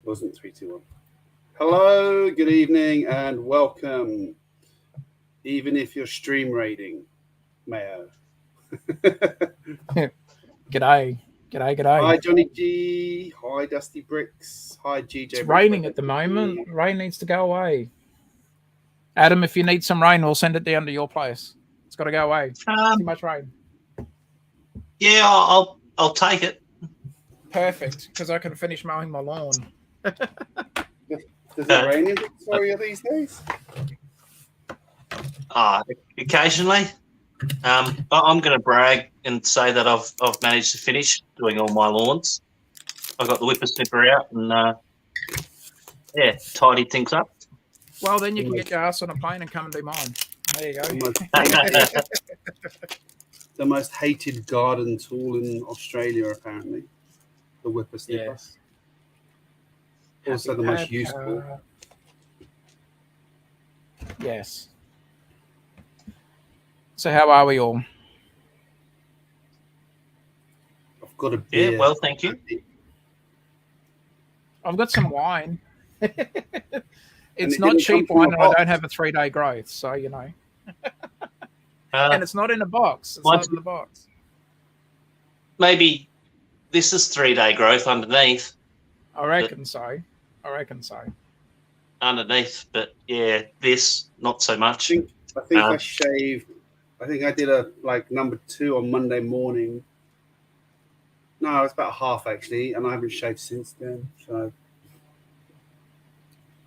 Wasn't 3, 2, 1. Hello, good evening, and welcome. Even if you're stream rating, Mayo. G'day. Hi, Johnny G. Hi, Dusty Bricks. Hi, GJBricks. It's raining at the moment. Rain needs to go away. Adam, if you need some rain, we'll send it down to your place. It's got to go away. Too much rain. Yeah, I'll take it. Perfect, because I can finish mowing my lawn. Does it rain in Victoria these days? Occasionally. I'm going to brag and say that I've managed to finish doing all my lawns. I got the whippersnipper out and tidied things up. Well, then you can get your ass on a plane and come and do mine. There you go. The most hated garden tool in Australia, apparently. The whippersnipper. Yes. Also the most useful. Yes. So how are we all? I've got a beer. Yeah, well, thank you. I've got some wine. It's not cheap wine, and I don't have a 3-day growth, so you know. And it's not in a box. It's not in the box. Maybe this is 3-day growth underneath. I reckon so. Underneath, but yeah, this not so much. I think I shaved. I think I did a number 2 on Monday morning. No, it's about half actually, and I haven't shaved since then. So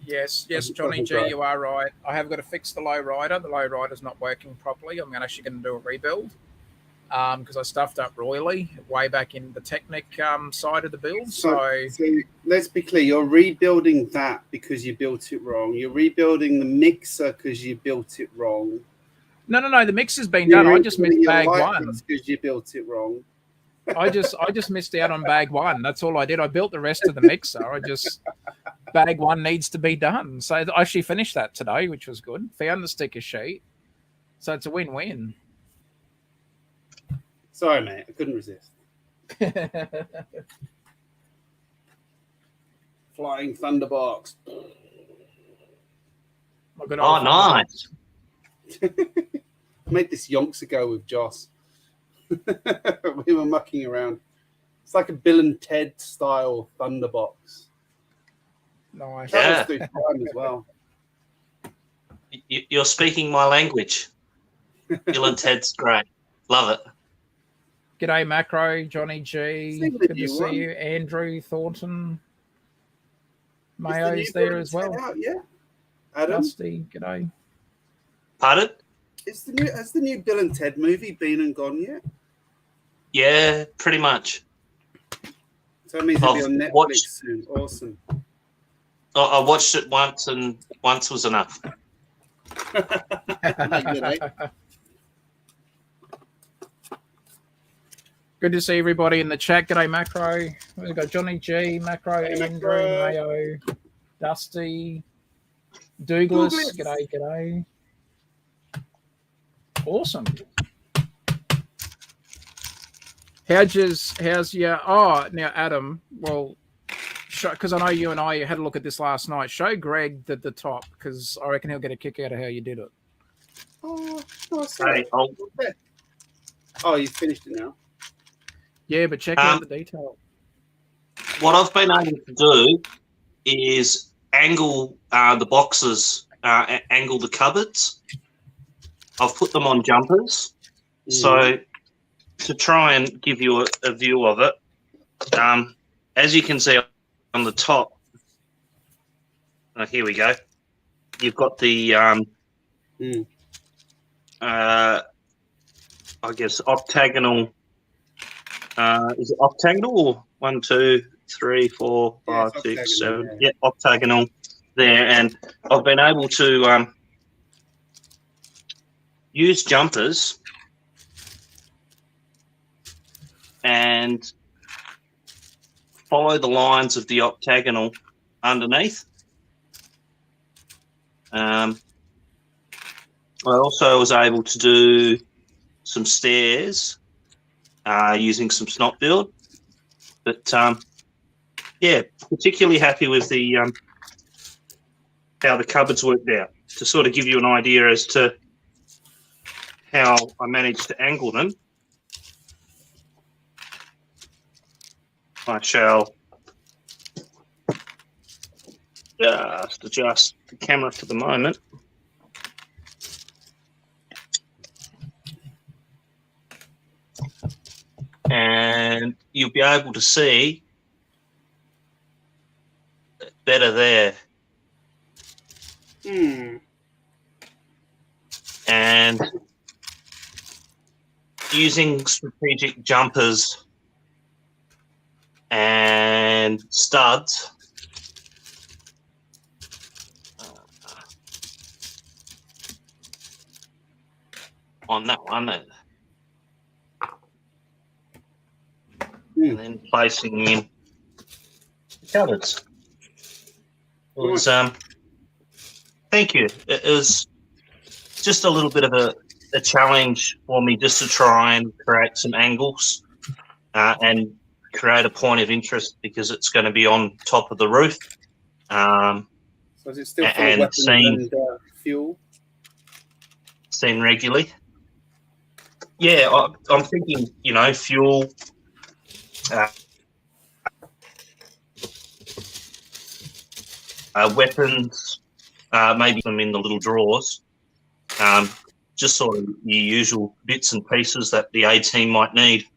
yes, Johnny G, you are right. I have got to fix the low rider. The low rider's not working properly. I'm actually going to do a rebuild because I stuffed up royally way back in the Technic side of the build. So let's be clear: you're rebuilding that because you built it wrong. You're rebuilding the mixer because you built it wrong. No. The mixer's been done. I just missed bag 1 because you built it wrong. I just missed out on bag 1. That's all I did. I built the rest of the mixer. Bag 1 needs to be done. So I actually finished that today, which was good. Found the sticker sheet. So it's a win-win. Sorry, mate. I couldn't resist. Flying Thunderbox. Oh, nice. I made this yonks ago with Joss. We were mucking around. It's like a Bill and Ted style Thunderbox. Nice. That was through time as well. You're speaking my language. Bill and Ted's great. Love it. G'day, Macro, Johnny G. Good to see you. Andrew Thornton. Mayo's there as well. Out, yeah. Adam? Dusty, g'day. Pardon? Has the new Bill and Ted movie been and gone yet? Yeah, pretty much. So that means it'll be on Netflix soon. Awesome. I watched it once, and once was enough. Good to see everybody in the chat. G'day, Macro. We've got Johnny G, Macro, Andrew, Mayo, Dusty, Douglas. G'day. Awesome. How's your? Oh, now Adam. Well, because I know you and I had a look at this last night. Show Greg the top because I reckon he'll get a kick out of how you did it. Hey, you finished it now. Yeah, but check out the detail. What I've been able to do is angle the boxes, angle the cupboards. I've put them on jumpers, so to try and give you a view of it. As you can see on the top, here we go. You've got the, I guess, octagonal. Is it octagonal or 1, 2, 3, 4, 5, 6, 7? Yeah, octagonal there, and I've been able to use jumpers and follow the lines of the octagonal underneath. I also was able to do some stairs using some snot build, but yeah, particularly happy with the how the cupboards worked out. To sort of give you an idea as to how I managed to angle them, I shall just adjust the camera for the moment. And you'll be able to see better there. And using strategic jumpers and studs, on that one, and then placing in the cupboards. It was, thank you. It was just a little bit of a challenge for me just to try and create some angles and create a point of interest because it's going to be on top of the roof. So is it still full of weapons and fuel? Seen regularly. Yeah, I'm thinking, you know, fuel. Weapons, maybe them in the little drawers. Just sort of the usual bits and pieces that the A team might need.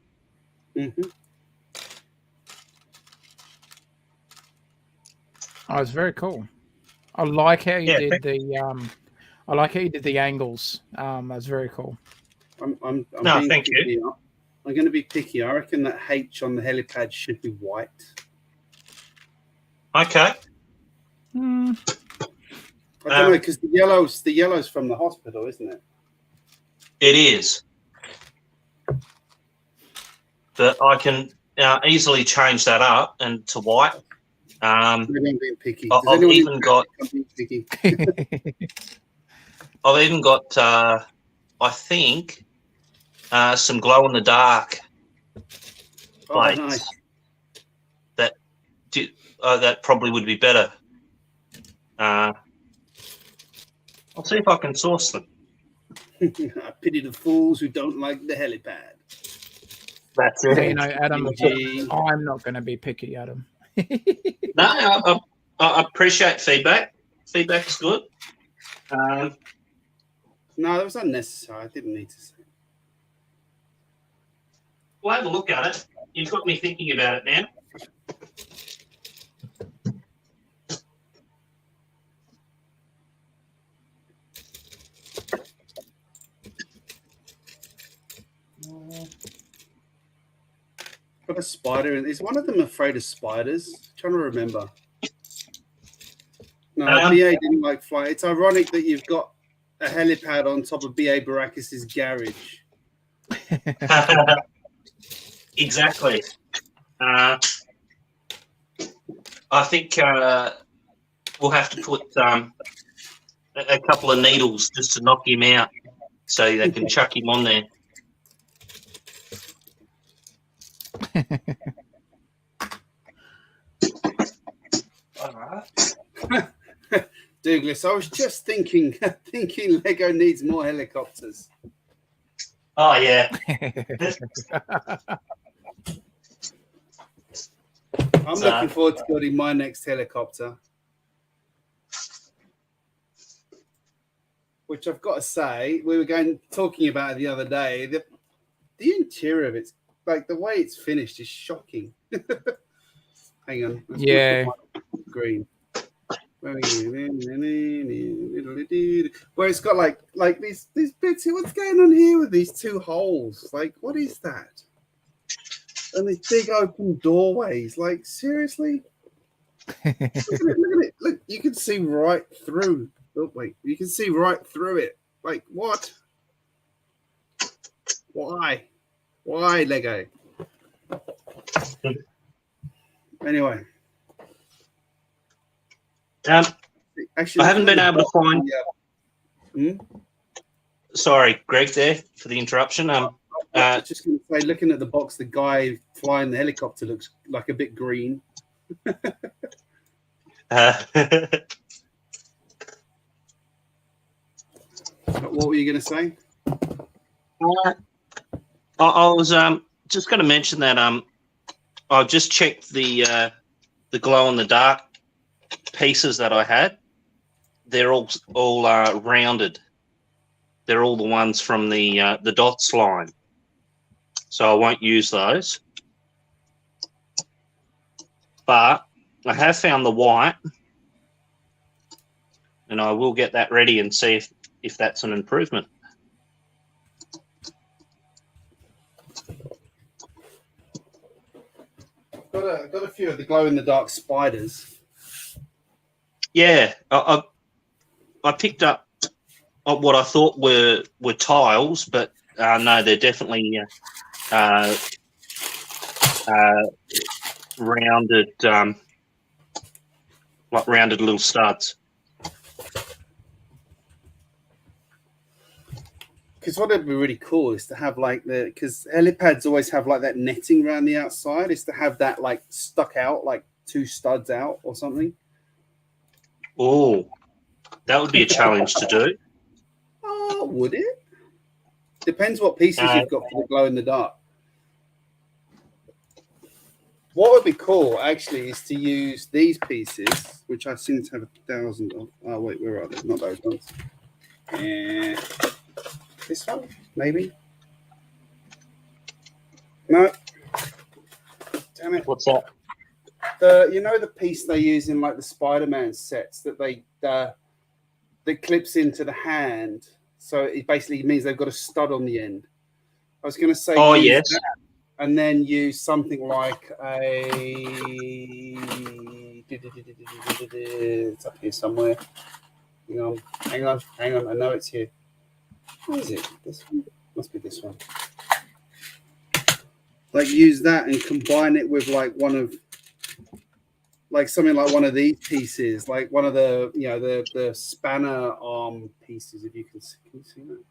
Oh, it's very cool. I like how you did the. I like how you did the angles. That's very cool. I'm no, thank you. I'm going to be picky. I reckon that H on the helipad should be white. Okay. I don't know, because the yellow's from the hospital, isn't it? It is. But I can easily change that up and to white. Maybe I'm being picky. I've even got. I've even got. I think some glow in the dark plates. Nice. That probably would be better. I'll see if I can source them. I pity the fools who don't like the helipad. That's it. You know, Adam, I'm not going to be picky, Adam. No, I appreciate feedback. Feedback's good. No, that was unnecessary. I didn't need to say. We'll have a look at it. You've got me thinking about it now. Got a spider. Is one of them afraid of spiders? I'm trying to remember. No, BA didn't like fly. It's ironic that you've got a helipad on top of BA Baracus's garage. Exactly. I think we'll have to put a couple of needles just to knock him out so they can chuck him on there. All right. Douglas, I was just thinking Lego needs more helicopters. Oh, yeah. I'm looking forward to building my next helicopter. Which I've got to say, we were talking about it the other day. The interior of it's like the way it's finished is shocking. Hang on. Yeah. Green. Where it's got like these bits here. What's going on here with these two holes? Like, what is that? And these big open doorways. Like, seriously? Look at it. Look, you can see right through. Oh, wait, you can see right through it. Like, what? Why? Why, Lego? Anyway. Actually, I haven't been able to find. Sorry, Greg, there for the interruption. I was just going to say, looking at the box, the guy flying the helicopter looks like a bit green. What were you going to say? I was just going to mention that I just checked the glow in the dark pieces that I had. They're all rounded. They're all the ones from the dots line, so I won't use those. But I have found the white, and I will get that ready and see if that's an improvement. Got a few of the glow in the dark spiders. Yeah, I picked up what I thought were tiles, but no, they're definitely rounded, like rounded little studs. Because what would be really cool is to have like because helipads always have like that netting around the outside, is to have that like stuck out, like 2 studs out or something. Oh, that would be a challenge to do. Oh, would it? Depends what pieces you've got for the glow in the dark. What would be cool actually is to use these pieces, which I seem to have 1,000 of. Oh wait, where are they? Not those ones. Yeah. This one, maybe. No. Damn it. What's that? The piece they use in like the Spider-Man sets that that clips into the hand, so it basically means they've got a stud on the end. I was going to say, yes, that, and then use something like a. It's up here somewhere. Hang on. I know it's here. Where is it? This one? Must be this one. Like use that and combine it with like something like one of these pieces, like one of the the spanner arm pieces. If you can see that,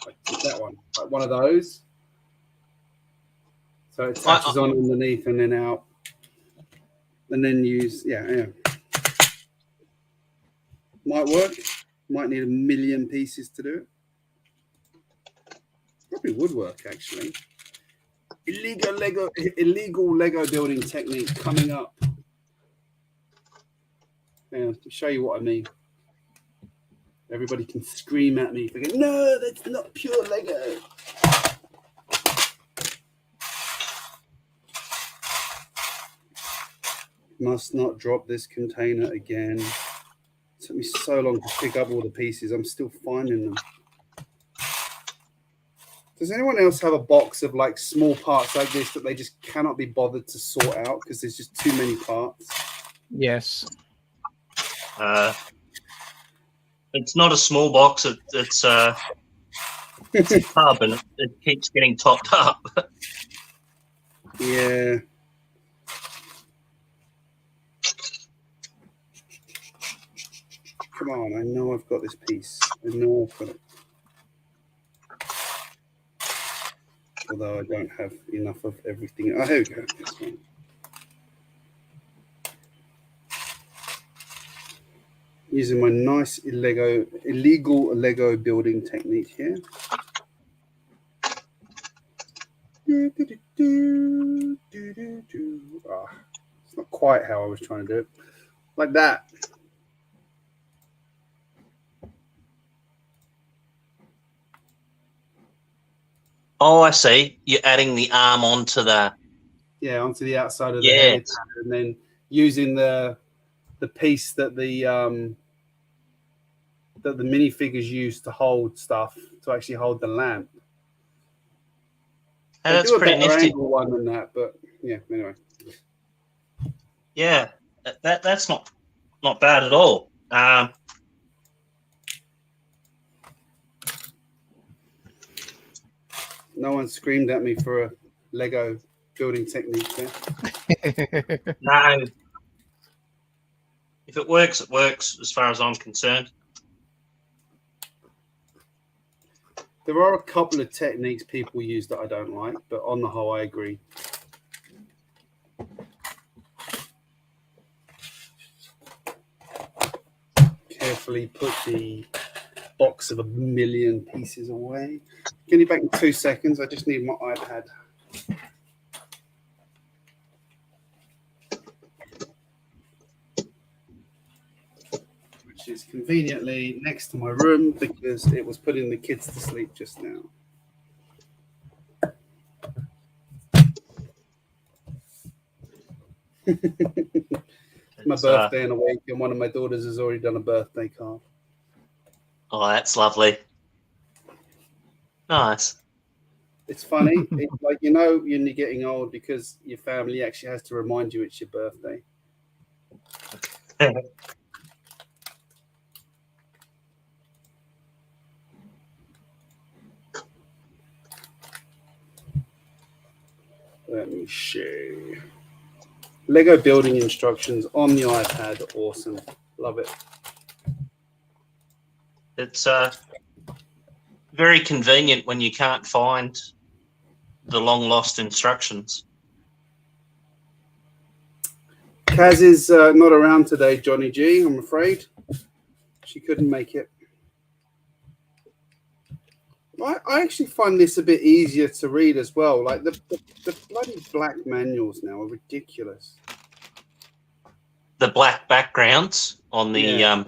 like that one, like one of those. So it attaches on underneath and then out, and then use might work. Might need 1 million pieces to do it. Probably would work actually. Illegal Lego building technique coming up. Yeah, to show you what I mean. Everybody can scream at me. Thinking, no, that's not pure Lego. Must not drop this container again. It took me so long to pick up all the pieces. I'm still finding them. Does anyone else have a box of like small parts like this that they just cannot be bothered to sort out because there's just too many parts? Yes. It's not a small box. It's a tub, and it keeps getting topped up. Yeah. Come on, I know I've got this piece. I know I've got it. Although I don't have enough of everything. Oh, here we go. This one. Using my nice illegal Lego building technique here. It's not quite how I was trying to do it. Like that. Oh, I see. You're adding the arm onto the outside of the head, and then using the piece that the minifigures use to hold stuff, to actually hold the lamp. Hey, that's pretty nifty. One than that, but yeah. Anyway. Yeah, that's not bad at all. No one screamed at me for a Lego building technique there. No. If it works, it works, as far as I'm concerned. There are a couple of techniques people use that I don't like, but on the whole, I agree. carefully put the box of 1,000,000 pieces away. Get you back in 2 seconds. I just need my iPad. Which is conveniently next to my room because it was putting the kids to sleep just now. My birthday in a week, and one of my daughters has already done a birthday card. Oh, that's lovely. Nice. It's funny, it's like, you know, when you're getting old because your family actually has to remind you it's your birthday. Let me see. Lego building instructions on the iPad. Awesome. Love it. It's very convenient when you can't find the long lost instructions. Kaz is not around today, Johnny G, I'm afraid. She couldn't make it. I actually find this a bit easier to read as well. Like the bloody black manuals now are ridiculous. The black backgrounds on the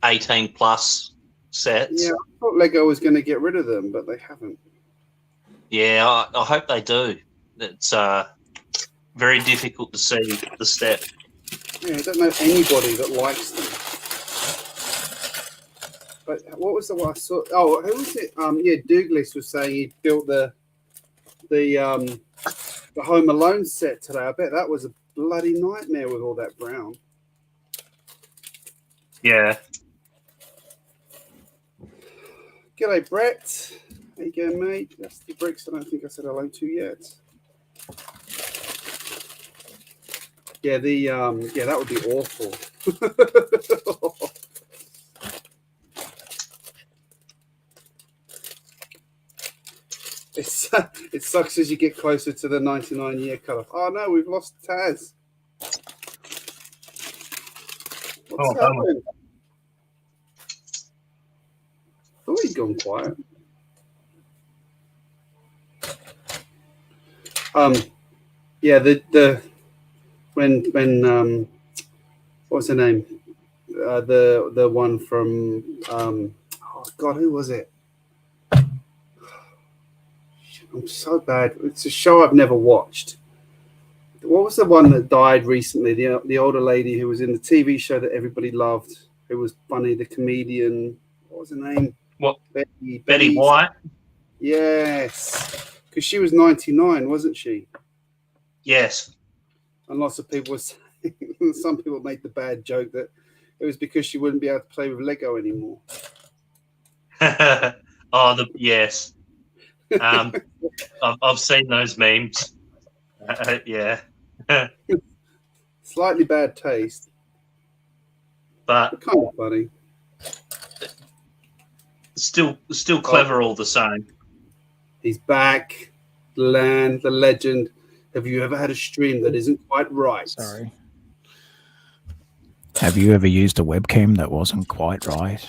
18 plus sets. Yeah, I thought Lego was going to get rid of them, but they haven't. Yeah, I hope they do. It's very difficult to see the step. Yeah, I don't know anybody that likes them. But what was the one I saw? Oh, who was it? Yeah, Douglas was saying he built the Home Alone set today. I bet that was a bloody nightmare with all that brown. Yeah. G'day, Brett. How you going, mate? That's the bricks. I don't think I said hello to yet. Yeah, that would be awful. It sucks as you get closer to the 99-year cutoff. Oh no, we've lost Taz. What's happening? Oh, he's gone quiet. Yeah, when what's her name? The one from oh God, who was it? I'm so bad. It's a show I've never watched. What was the one that died recently? The older lady who was in the TV show that everybody loved, who was funny, the comedian. What was her name? What? Betty White? Yes. Because she was 99, wasn't she? Yes. And lots of people were saying, some people made the bad joke that it was because she wouldn't be able to play with Lego anymore. Yes. I've seen those memes. Yeah. Slightly bad taste, but kind of funny. Still clever all the same. He's back. The legend. Have you ever had a stream that isn't quite right? Sorry. Have you ever used a webcam that wasn't quite right?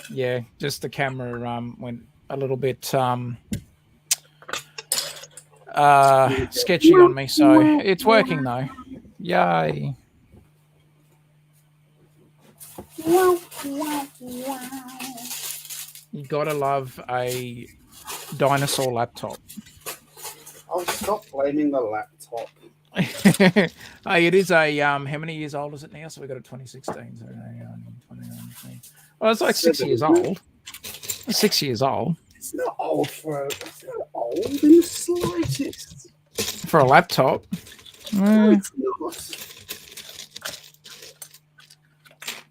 Yeah, just the camera went a little bit sketchy on me, so it's working though. Yay. You gotta love a dinosaur laptop. Oh, stop blaming the laptop. Hey, it is a how many years old is it now? So we got a 2016. So 2019. Well, it's like 6 years old. It's 6 years old. It's not old it's not old in the slightest. For a laptop. No, it's not.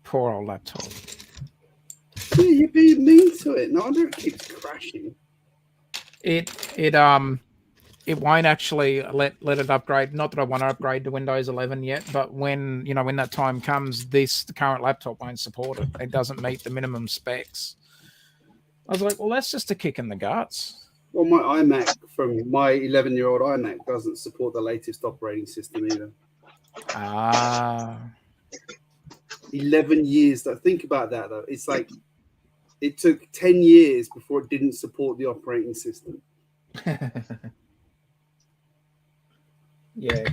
Poor old laptop. Yeah, you're being mean to it. No wonder it keeps crashing. It won't actually let it upgrade. Not that I want to upgrade to Windows 11 yet, but when that time comes, the current laptop won't support it. It doesn't meet the minimum specs. I was like, well, that's just a kick in the guts. Well, my iMac from my 11-year-old iMac doesn't support the latest operating system either. Ah. 11 years. Think about that, though. It's like it took 10 years before it didn't support the operating system. Yeah.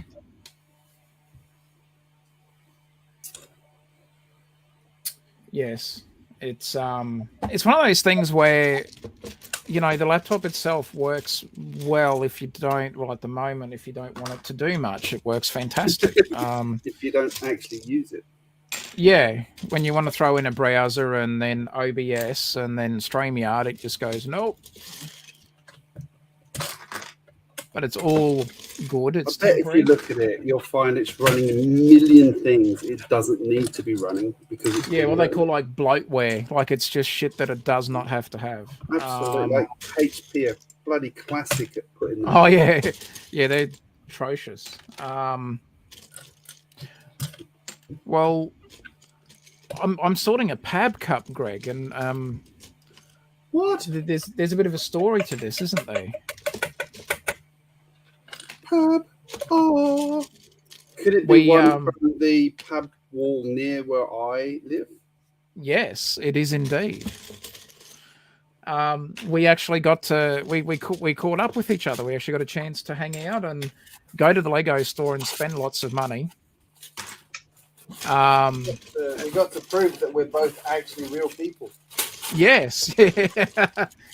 Yes. It's one of those things where, you know, the laptop itself works well if you don't, well, at the moment, if you don't want it to do much, it works fantastic. If you don't actually use it. Yeah, when you want to throw in a browser and then OBS and then StreamYard, it just goes, nope. But it's all good. It's I bet if you look at it, you'll find it's running a million things it doesn't need to be running because it's what they call like bloatware. Like it's just shit that it does not have to have. Absolutely, like HP, a bloody classic at putting that. Oh yeah, yeah, they're atrocious. Well, I'm sorting a Pab cup, Greg, and what? There's a bit of a story to this, isn't there? Pub. Oh, could it be one from the pub wall near where I live? Yes, it is indeed. We actually got to we caught up with each other. We actually got a chance to hang out and go to the Lego store and spend lots of money. We got to prove that we're both actually real people. Yes, we're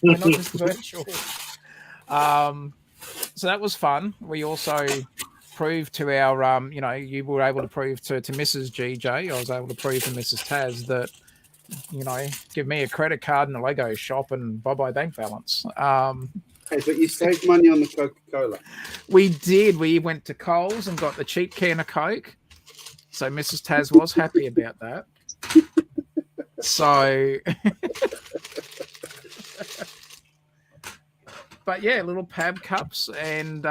not just virtual. So that was fun. We also proved to our, you know, you were able to prove to Mrs. GJ, I was able to prove to Mrs. Tazz that, you know, give me a credit card in the Lego shop and bye-bye bank balance. Hey, but you saved money on the Coca-Cola. We did. We went to Coles and got the cheap can of Coke. So Mrs. Tazz was happy about that. So... But yeah, little Pab cups and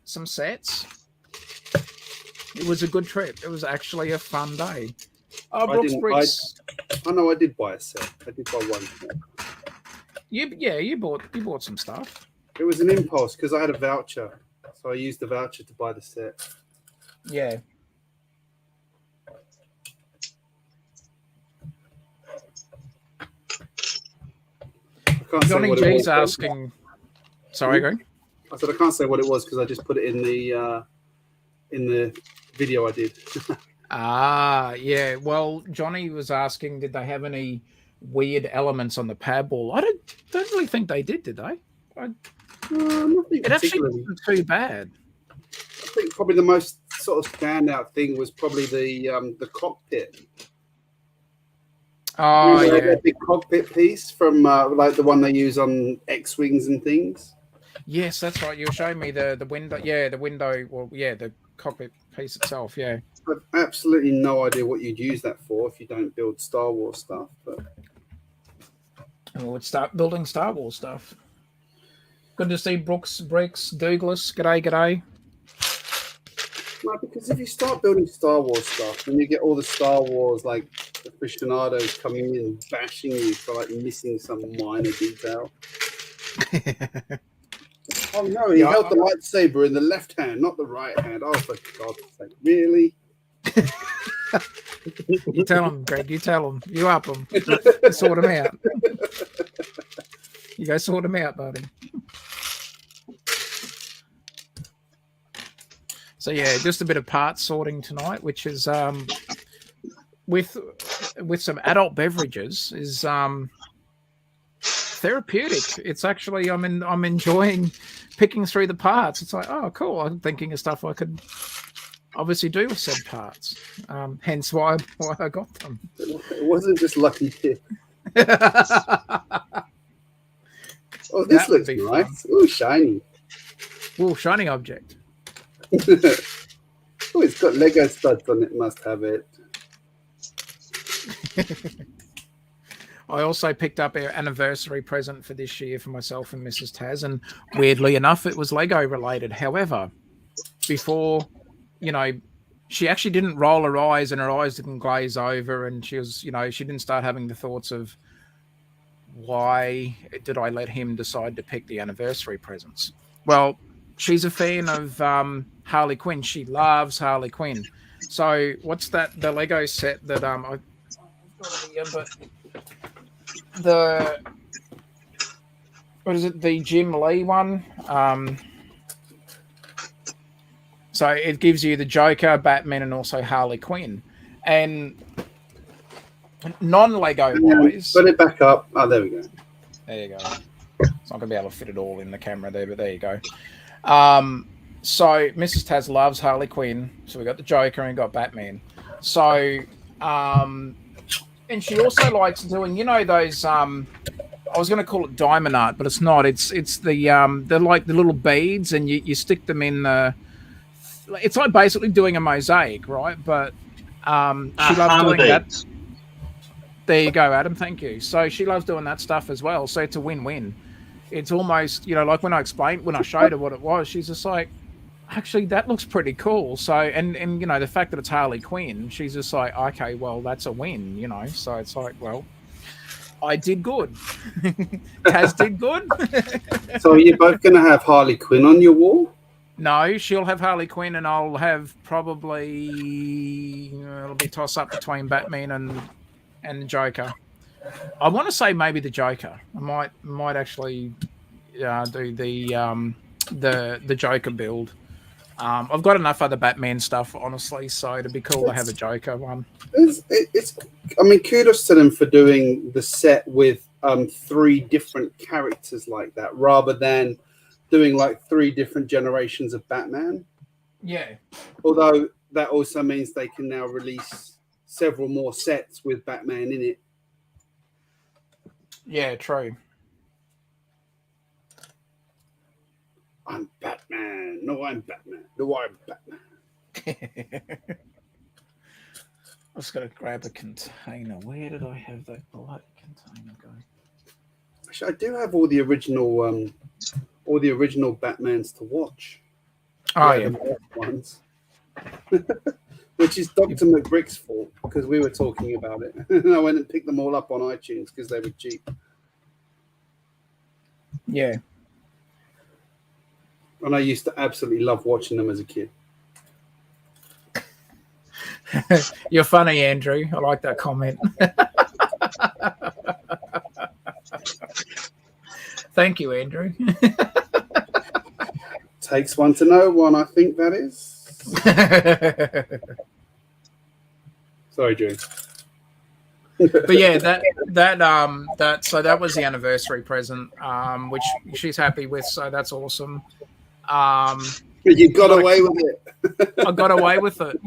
some sets. It was a good trip. It was actually a fun day. Oh, Bricks. I know I did buy a set. I did buy one set. You bought some stuff. It was an impulse because I had a voucher, so I used the voucher to buy the set. Yeah. Johnny G's asking. Sorry, Greg. I said I can't say what it was because I just put it in the video I did. Yeah. Well, Johnny was asking, did they have any weird elements on the pad ball? I don't really think they did they? It actually wasn't too bad. I think probably the most sort of standout thing was probably the cockpit. Oh, yeah. That big cockpit piece from like the one they use on X-Wings and things. Yes, that's right. You were showing me the window. Yeah, the window. Well, yeah, the cockpit piece itself. Yeah. I've absolutely no idea what you'd use that for if you don't build Star Wars stuff. But we'd start building Star Wars stuff. Good to see Bricks, Douglas. G'day. No, because if you start building Star Wars stuff, then you get all the Star Wars like aficionados coming in and bashing you for like missing some minor detail. Oh no, he held the lightsaber in the left hand, not the right hand. Oh, for God's sake, really? You tell him, Greg. You tell him. You up him. Sort him out. You go sort him out, buddy. So yeah, just a bit of parts sorting tonight, which is with some adult beverages is therapeutic. It's actually I'm enjoying picking through the parts. It's like, oh cool, I'm thinking of stuff I could obviously do with said parts. Hence why I got them. It wasn't just lucky tip. Oh, this looks nice. Oh, shiny. Oh, shiny object. Oh, it's got Lego studs on it. Must have it. I also picked up our anniversary present for this year for myself and Mrs. Tazz, and weirdly enough, it was Lego related. However, before, you know, she actually didn't roll her eyes and her eyes didn't glaze over, and she was, you know, she didn't start having the thoughts of why did I let him decide to pick the anniversary presents. Well, she's a fan of Harley Quinn. She loves Harley Quinn. So what's that? The Lego set that I've got it here, but the what is it? The Jim Lee one. So it gives you the Joker, Batman, and also Harley Quinn. And non-Lego wise, put it back up. Oh, there we go. There you go. It's not going to be able to fit it all in the camera there, but there you go. So Mrs. Taz loves Harley Quinn. So we got the Joker and got Batman. So, and she also likes doing, you know, those. I was going to call it diamond art, but it's not. It's the they're like the little beads, and you stick them in the. It's like basically doing a mosaic, right? But she loves doing that. There you go, Adam. Thank you. So she loves doing that stuff as well. So it's a win-win. It's almost, you know, like when I showed her what it was, she's just like, actually, that looks pretty cool. So, and you know, the fact that it's Harley Quinn, she's just like, okay, well, that's a win, you know. So it's like, well, I did good. Taz did good. So are you both going to have Harley Quinn on your wall? No, she'll have Harley Quinn, and I'll have probably it'll be toss up between Batman and Joker. I want to say maybe the Joker. I might actually do the Joker build. I've got enough other Batman stuff, honestly, so it'd be cool to have a Joker one. I mean, kudos to them for doing the set with 3 different characters like that, rather than doing like 3 different generations of Batman. Yeah. Although that also means they can now release several more sets with Batman in it. Yeah, true. I'm Batman. No, I'm Batman. No, I'm Batman. I was going to grab a container. Where did I have that bloody container go? Actually, I do have all the original Batmans to watch. Oh, yeah. The ones. Which is Dr. McBrick's fault, because we were talking about it. And I went and picked them all up on iTunes because they were cheap. Yeah. And I used to absolutely love watching them as a kid. You're funny, Andrew. I like that comment. Thank you, Andrew. Takes one to know one, I think that is. Sorry, Drew. But yeah, so that was the anniversary present, which she's happy with, so that's awesome. You got away with it. I got away with it.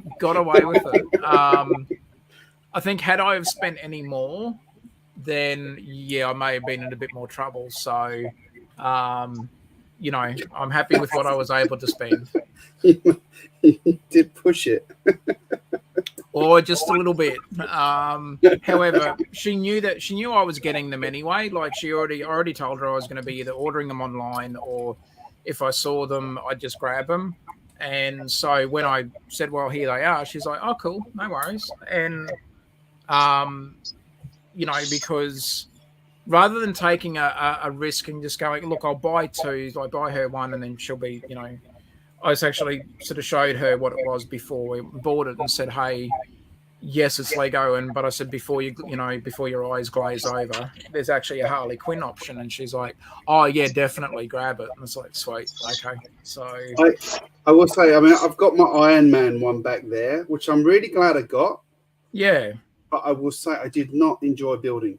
I think had I have spent any more, then yeah, I may have been in a bit more trouble. So, you know, I'm happy with what I was able to spend. You did push it. Or just a little bit. However, she knew I was getting them anyway. Like I already told her I was going to be either ordering them online, or if I saw them, I'd just grab them. And so when I said, well, here they are, she's like, oh, cool, no worries. And, you know, because rather than taking a risk and just going, look, I'll buy 2, I buy her one and then she'll be, you know, I was actually sort of showed her what it was before we bought it and said, hey, yes, it's Lego. But I said, before your eyes glaze over, there's actually a Harley Quinn option. And she's like, oh yeah, definitely grab it. And it's like, sweet. Okay. So I will say, I mean, I've got my Iron Man one back there, which I'm really glad I got. Yeah. But I will say I did not enjoy building.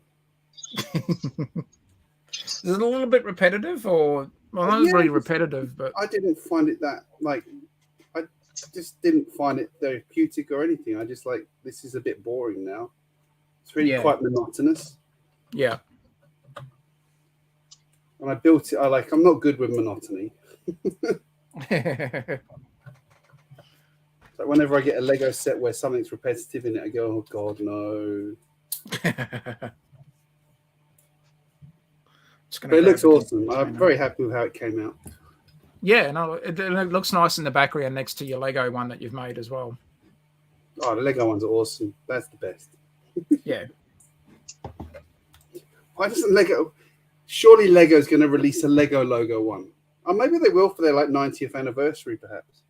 Is it a little bit repetitive, or well, not really repetitive, but I didn't find it that I just didn't find it therapeutic or anything. I just like, this is a bit boring now. It's really quite monotonous. Yeah. And I built it. I'm not good with monotony. So whenever I get a Lego set where something's repetitive in it, I go, oh God, no. But it looks awesome. I'm very happy with how it came out. Yeah, no, it looks nice in the background next to your Lego one that you've made as well. Oh, the Lego ones are awesome. That's the best. Yeah. Why doesn't Lego? Surely Lego's going to release a Lego logo one. Or maybe they will for their 90th anniversary, perhaps.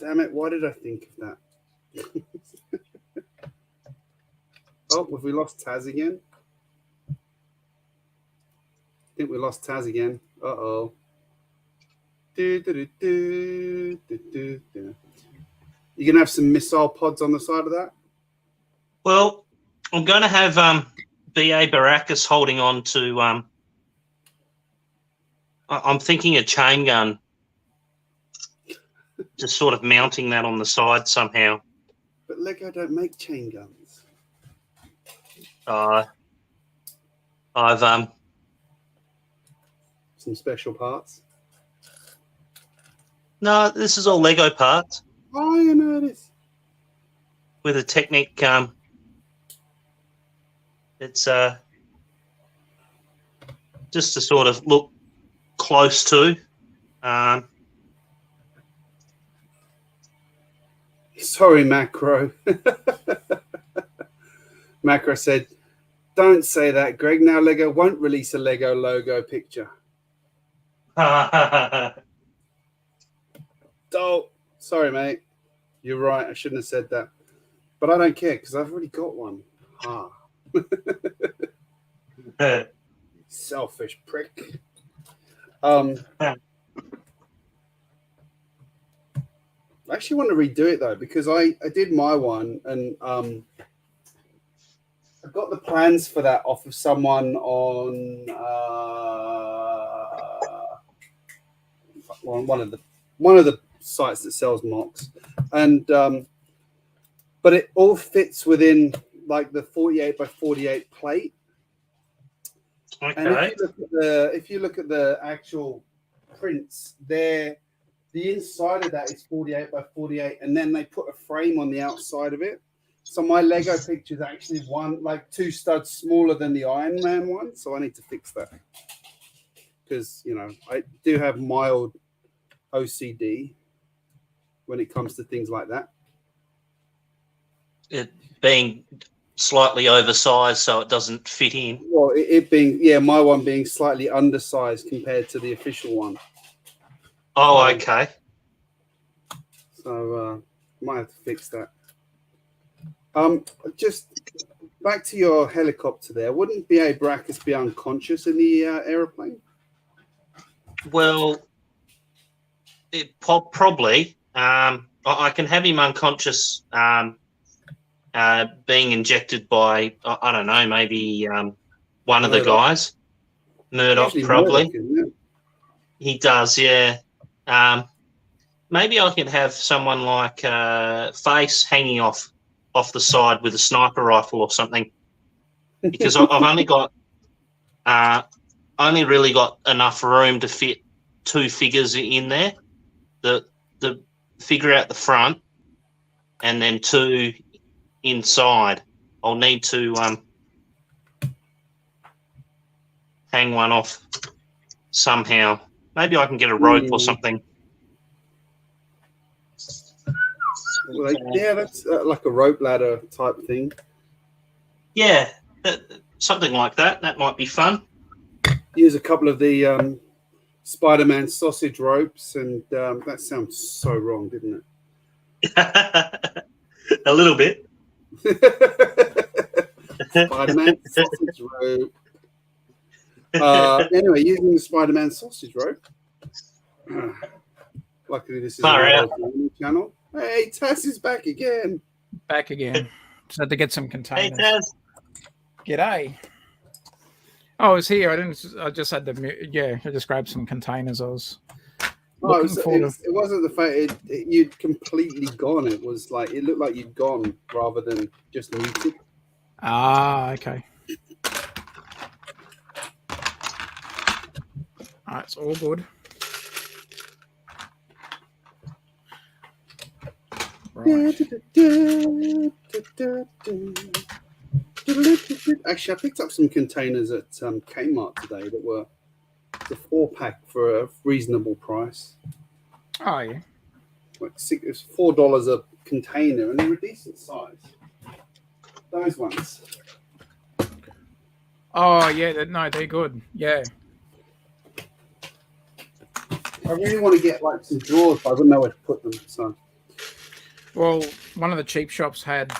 Damn it! Why did I think of that? Oh, have we lost Tazz again? I think we lost Tazz again. Uh-oh. You gonna have some missile pods on the side of that? Well, I'm going to have BA Baracus holding on to. I'm thinking a chain gun, just sort of mounting that on the side somehow. But Lego don't make chain guns. I've some special parts. No, this is all Lego parts. Oh, you know it is. With a Technic, it's just to sort of look close to. Sorry, Macro. Macro said, "Don't say that, Greg. Now Lego won't release a Lego logo picture." Oh, sorry, mate. You're right. I shouldn't have said that. But I don't care because I've already got one. Ah. Selfish prick. I actually want to redo it though because I did my one and I got the plans for that off of someone on one of the sites that sells mocks, and but it all fits within like the 48 by 48 plate. Okay. And if you look at the actual prints, the inside of that is 48 by 48, and then they put a frame on the outside of it. So my Lego picture is actually two studs smaller than the Iron Man one. So I need to fix that because I do have mild OCD when it comes to things like that. It being slightly oversized so it doesn't fit in. Well, it being, my one being slightly undersized compared to the official one. Oh, okay. So might have to fix that. Just back to your helicopter there. Wouldn't BA Baracus be unconscious in the aeroplane? Well, it probably. I can have him unconscious being injected by, I don't know, maybe one of the guys. Murdoch, probably. Murdoch, he does, yeah. Maybe I can have someone like Face hanging off the side with a sniper rifle or something, because I've only really got enough room to fit two figures in there. The figure out the front, and then two inside. I'll need to hang one off somehow. Maybe I can get a rope or something. Yeah, that's like a rope ladder type thing. Yeah, something like that. That might be fun. Use a couple of the Spider-Man sausage ropes, and that sounds so wrong, didn't it? A little bit. Spider-Man sausage rope. Anyway, using the Spider-Man sausage rope. Luckily, this is a channel. Hey, Tazz is back again. Back again. Just had to get some containers. Hey, Tazz. G'day. Oh, I was here. I just had I just grabbed some containers. I was it wasn't the fact you'd completely gone. It was like it looked like you'd gone rather than just muted. Ah, okay. All right, it's all good. Right. Actually, I picked up some containers at Kmart today that were a 4-pack for a reasonable price. Oh yeah, it was $4 a container, and they were decent size. Those ones. Oh yeah, they're good. Yeah. I really want to get like some drawers, but I wouldn't know where to put them. So Well, one of the cheap shops had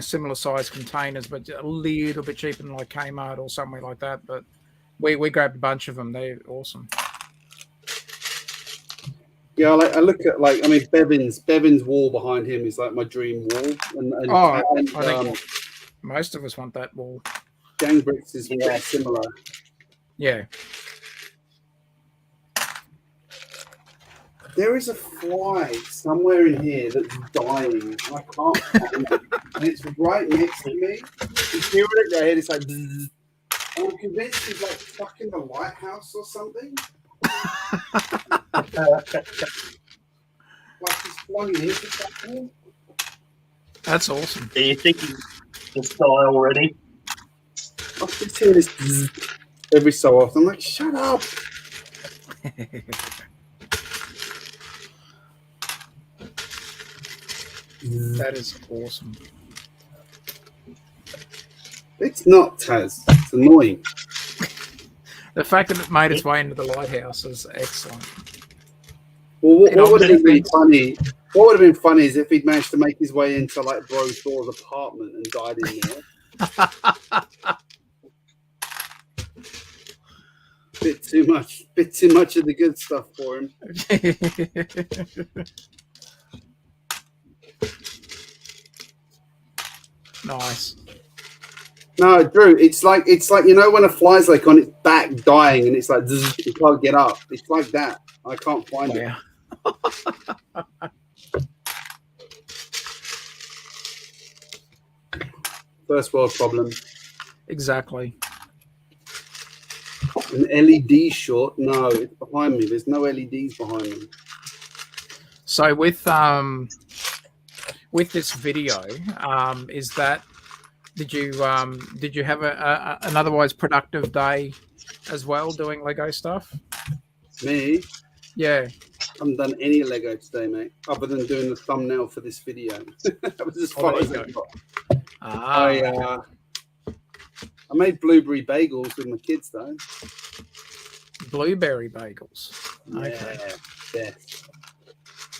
similar size containers, but a little bit cheaper than like Kmart or somewhere like that. But we grabbed a bunch of them. They're awesome. Yeah, I look at Bevan's wall behind him is like my dream wall, I think most of us want that wall. GJBricks is similar. Yeah. There is a fly somewhere in here that's dying. And I can't find it. And it's right next to me. You hear it go ahead, it's like bzzz. I'm convinced he's like stuck in the lighthouse or something. Like he's flying into something. That's awesome. Do you think he's die already? I just hear this bzzz every so often. I'm like, shut up. That is awesome. It's not, Taz. It's annoying. The fact that it made its way into the lighthouse is excellent. Well, what would have been funny? What would have been funny is if he'd managed to make his way into like Bro Thor's apartment and died in there. Bit too much of the good stuff for him. Nice. No, Drew, it's like when a fly's like on its back dying and it's like zzz, you can't get up. It's like that. I can't find it. First world problem. Exactly. An LED short? No, it's behind me. There's no LEDs behind me. So with this video, is that did you have an otherwise productive day as well doing Lego stuff? Me? Yeah. I haven't done any Lego today, mate, other than doing the thumbnail for this video. That was as far as I got. I made blueberry bagels with my kids, though. Blueberry bagels. Okay. Yeah.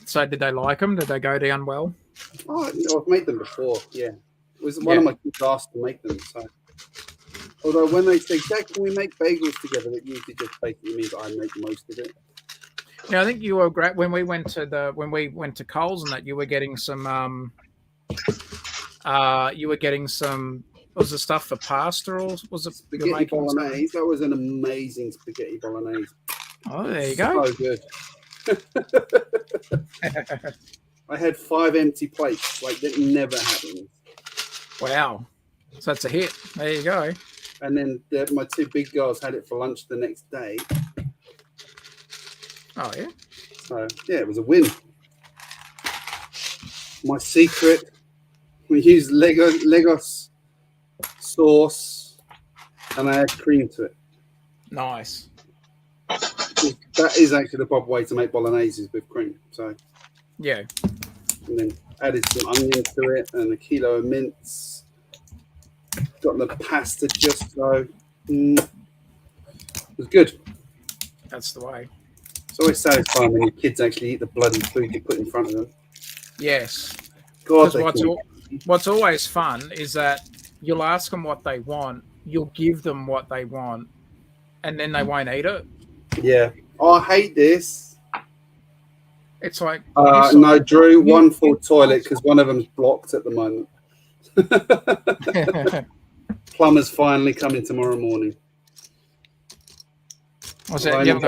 So did they like them? Did they go down well? Oh, I've made them before, yeah. It was one of my kids asked to make them. So, although when they say, Dad, can we make bagels together, that usually just basically means I make most of it. Yeah, I think you were great when we went to Coles and that you were getting some was the stuff for pasta or was it spaghetti bolognese? That was an amazing spaghetti bolognese. Oh, there you go. So good. I had 5 empty plates. Like that never happens. Wow. So that's a hit. There you go. And then my 2 big girls had it for lunch the next day. Oh, yeah? So, yeah, it was a win. My secret, we used Legos sauce and I add cream to it. Nice. That is actually the proper way to make bolognese with cream. So, yeah. And then added some onion to it and a kilo of mince. Got the pasta just so. It was good. That's the way. It's always satisfying when your kids actually eat the bloody food you put in front of them. Yes. God, what's always fun is that you'll ask them what they want, you'll give them what they want, and then they won't eat it. Yeah. Oh, I hate this. It's like... no, Drew, one full toilet because one of them's blocked at the moment. Plumber's finally coming tomorrow morning. What's that? You haven't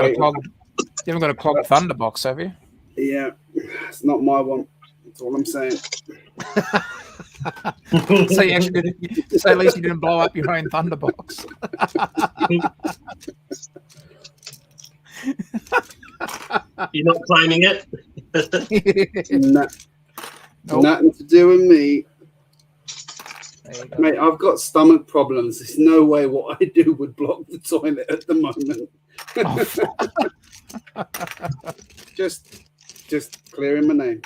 got a clogged thunderbox, have you? Yeah, it's not my one. That's all I'm saying. So at least you didn't blow up your own thunderbox. You're not claiming it? Nope. Nothing to do with me. Mate, I've got stomach problems. There's no way what I do would block the toilet at the moment. Just clearing my name.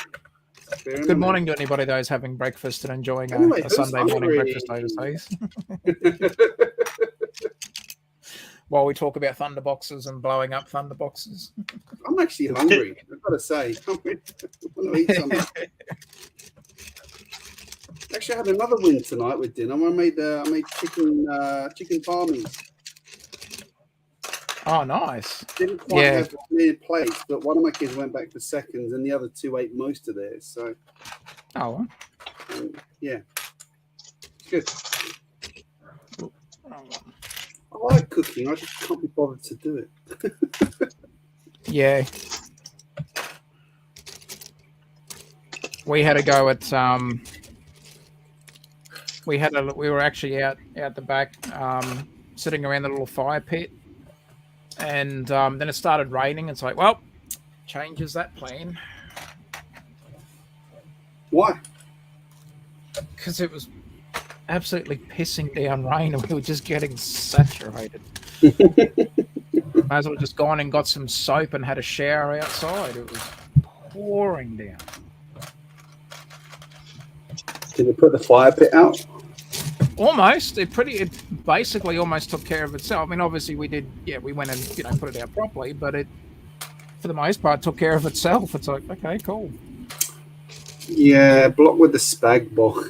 Good morning to anybody that is having breakfast and enjoying a Sunday morning breakfast overseas. While we talk about thunderboxes and blowing up thunderboxes. I'm actually hungry. I've got to say, I want to eat something. Actually, I had another win tonight with dinner. I made chicken palmies. Oh, nice. Didn't quite have clear plates, but one of my kids went back for seconds, and the other two ate most of theirs. So, yeah, good. I like cooking. I just can't be bothered to do it. Yeah. We had a go at we were actually out the back sitting around the little fire pit, and then it started raining. It's like, well, changes that plan. Why? Because it was absolutely pissing down rain and we were just getting saturated. Might as well just gone and got some soap and had a shower outside. It was pouring down. Did it put the fire pit out? Almost. It basically almost took care of itself. I mean, obviously we did, we went and put it out properly, but it, for the most part, took care of itself. It's like, okay, cool. Yeah, block with the spag bol.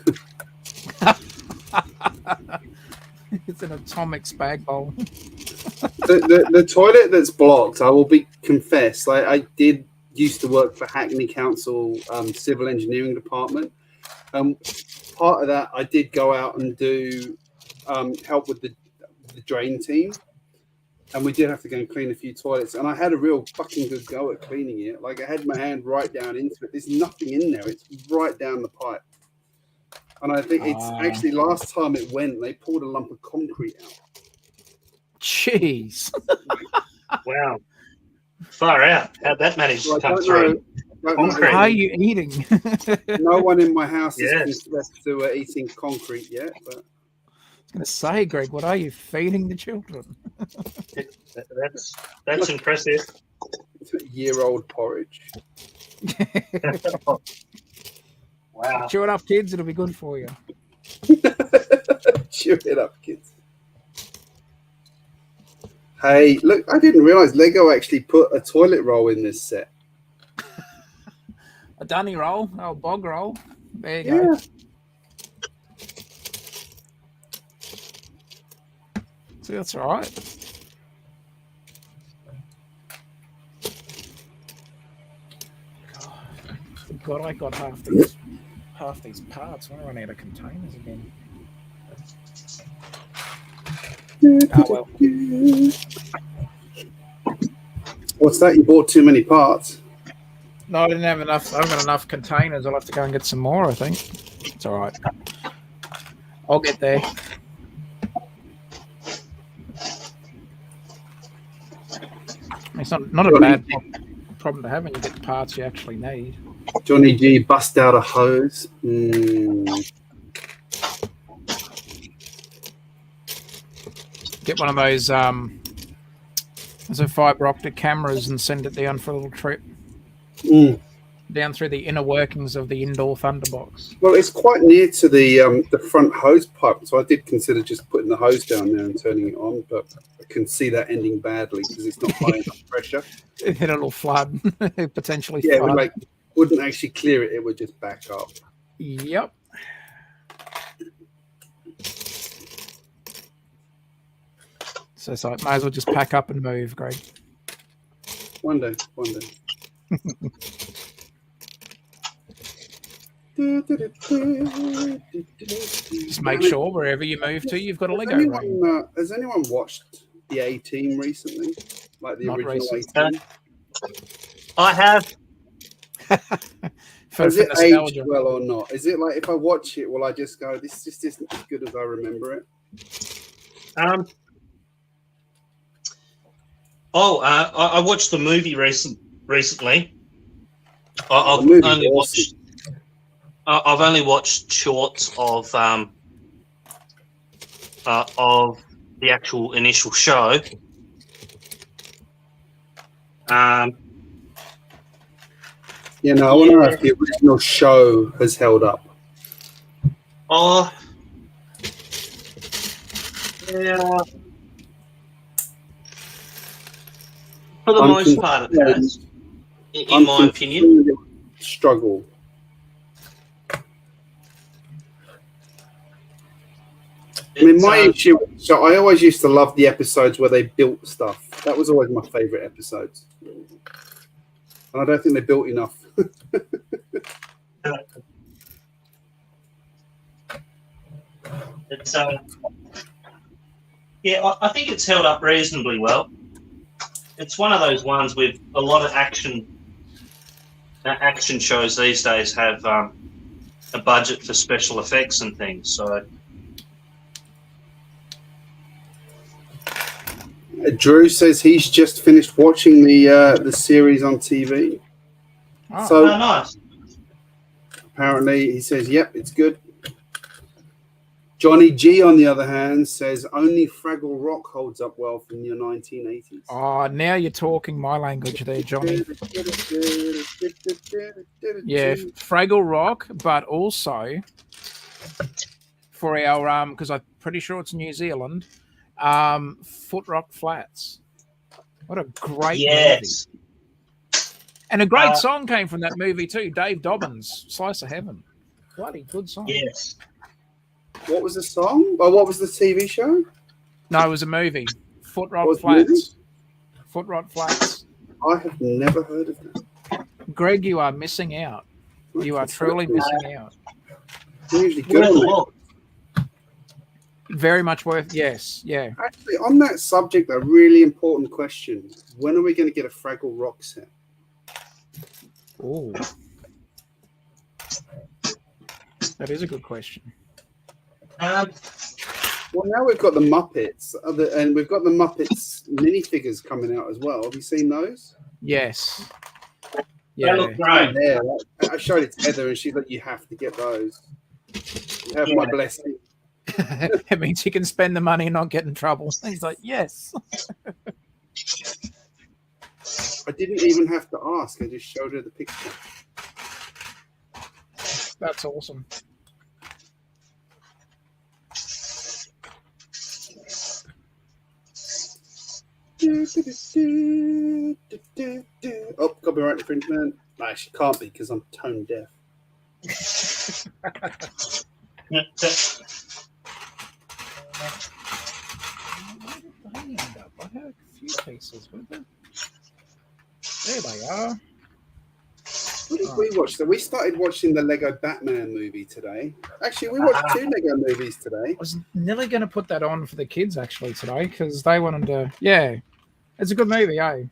It's an atomic spag bowl. the toilet that's blocked, I will confess, I did used to work for Hackney Council civil engineering department. Part of that, I did go out and do help with the drain team, and we did have to go and clean a few toilets. And I had a real fucking good go at cleaning it. Like, I had my hand right down into it. There's nothing in there. It's right down the pipe. And I think it's actually last time it went, they pulled a lump of concrete out. Jeez. Wow. Far out. How'd that manage to come through? How are you eating? No one in my house is confessed to eating concrete yet. But I was going to say, Greg, what are you feeding the children? That's impressive. Year-old porridge. Wow. Chew it up, kids. It'll be good for you. Chew it up, kids. Hey, look, I didn't realize Lego actually put a toilet roll in this set. A dunny roll, a bog roll. There you go. See, that's all right. God, I got half these parts. I run out of containers again. Oh well. What's that? You bought too many parts? No, I didn't have enough. I haven't got enough containers. I'll have to go and get some more, I think. It's all right. I'll get there. It's not a bad problem to have when you get the parts you actually need. Johnny G bust out a hose. Get one of those fiber optic cameras and send it down for a little trip. Down through the inner workings of the indoor Thunderbox. Well, it's quite near to the front hose pipe, so I did consider just putting the hose down there and turning it on, but I can see that ending badly because it's not high enough pressure. It hit a little flood, potentially. Yeah, flood. it wouldn't actually clear it; it would just back up. Yep. So it's like, might as well just pack up and move, Greg. One day. Just make sure wherever you move to, you've got a Lego ring. Has anyone watched the A-Team recently? Like the original A-Team? I have. Has it aged well or not? Is it like, if I watch it, will I just go, this just isn't as good as I remember it? I watched the movie recently. I've only watched shorts of the actual initial show. I want to know if the original show has held up. Oh, yeah. For the most part, it has, in my opinion. Struggle. I mean, my issue. So I always used to love the episodes where they built stuff. That was always my favourite episodes. And I don't think they built enough. It's yeah, I think it's held up reasonably well. It's one of those ones with a lot of action. Action shows these days have a budget for special effects and things. So, Drew says he's just finished watching the series on TV. Oh, so nice. Apparently, he says, "Yep, it's good." Johnny G, on the other hand, says only Fraggle Rock holds up well from the 1980s. Oh, now you're talking my language there, Johnny. Yeah, Fraggle Rock, but also for our because I'm pretty sure it's New Zealand, Foot Rock Flats. What a great movie. And a great song came from that movie too. Dave Dobbins, Slice of Heaven. Bloody good song. Yes. What was the song? Or what was the TV show? No, it was a movie. Foot Rock Flats. Foot Rock Flats. I have never heard of that. Greg, you are missing out. You are truly missing out. Usually good. Very much worth. Yes, yeah. Actually, on that subject, a really important question: when are we going to get a Fraggle Rock set? Oh, that is a good question. Well, now we've got the Muppets, and we've got the Muppets minifigures coming out as well. Have you seen those? Yes. Yeah. They look great. Yeah, I showed it to Heather, and she's like, "You have to get those. You have my blessing." It means you can spend the money and not get in trouble. He's like, "Yes." I didn't even have to ask. I just showed her the picture. That's awesome. Oh, copyright infringement. No, she can't be because I'm tone deaf. I had a few pieces with it. There they are. What did we watch? So we started watching the Lego Batman movie today. Actually, we watched two Lego movies today. I was nearly going to put that on for the kids actually today because they wanted to. Yeah, it's a good movie, eh?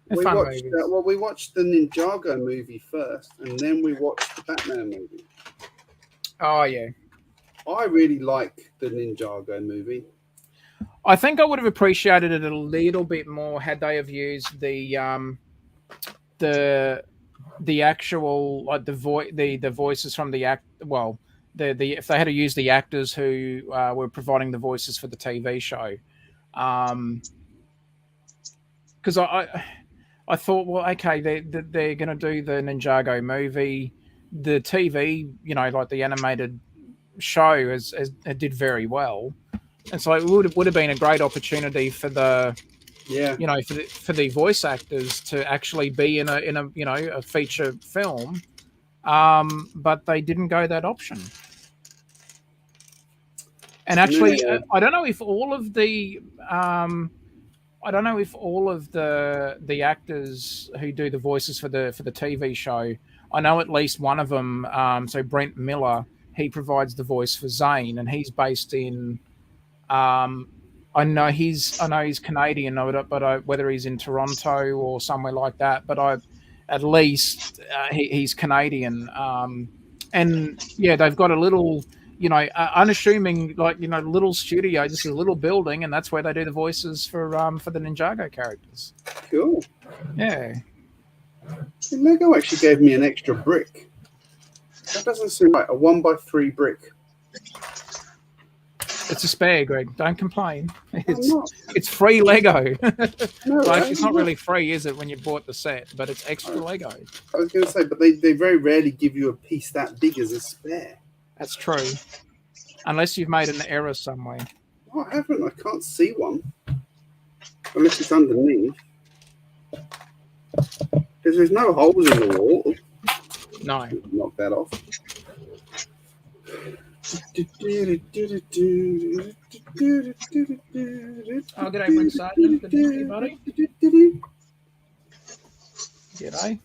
We watched the Ninjago movie first, and then we watched the Batman movie. Oh yeah. I really like the Ninjago movie. I think I would have appreciated it a little bit more had they have used the actual like the voices from the act. Well, the if they had to use the actors who were providing the voices for the TV show, because I thought, well, okay, they're going to do the Ninjago movie, the TV, like the animated show it did very well, and so it would have been a great opportunity for the. Yeah, for the voice actors to actually be in a feature film, but they didn't go that option. And actually, I don't know if all of the the actors who do the voices for the TV show. I know at least one of them. So Brent Miller, he provides the voice for Zane, and he's based in. I know he's Canadian, but whether he's in Toronto or somewhere like that, but at least he's Canadian. And yeah, they've got a little, unassuming, little studio, just a little building, and that's where they do the voices for the Ninjago characters. Cool. Yeah. Lego actually gave me an extra brick. That doesn't seem right. A 1x3 brick. It's a spare, Greg. Don't complain. It's free Lego. It's not really free, is it, when you bought the set? But it's extra Lego. I was going to say, but they very rarely give you a piece that big as a spare. That's true. Unless you've made an error somewhere. Oh, I haven't. I can't see one. Unless it's underneath. Because there's no holes in the wall. No. Knock that off. Oh, good evening, Sergeant. Good to see you, buddy. G'day.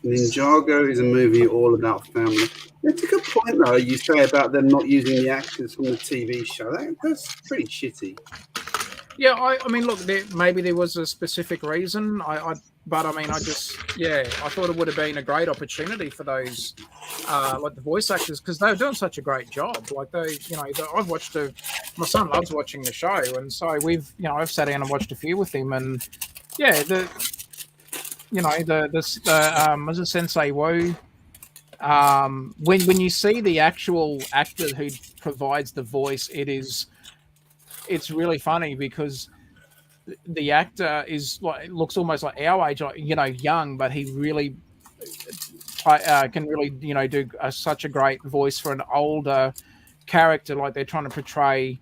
Ninjago is a movie all about family. That's a good point, though. You say about them not using the actors from the TV show. That's pretty shitty. Yeah, I mean, look, maybe there was a specific reason. But I mean, I thought it would have been a great opportunity for those, like the voice actors, because they were doing such a great job. Like I've watched my son loves watching the show, and so I've sat down and watched a few with him, and yeah, was it Sensei Wu? When you see the actual actor who provides the voice, it's really funny because the actor looks almost like our age, like, young, but he really can really do such a great voice for an older character, like they're trying to portray.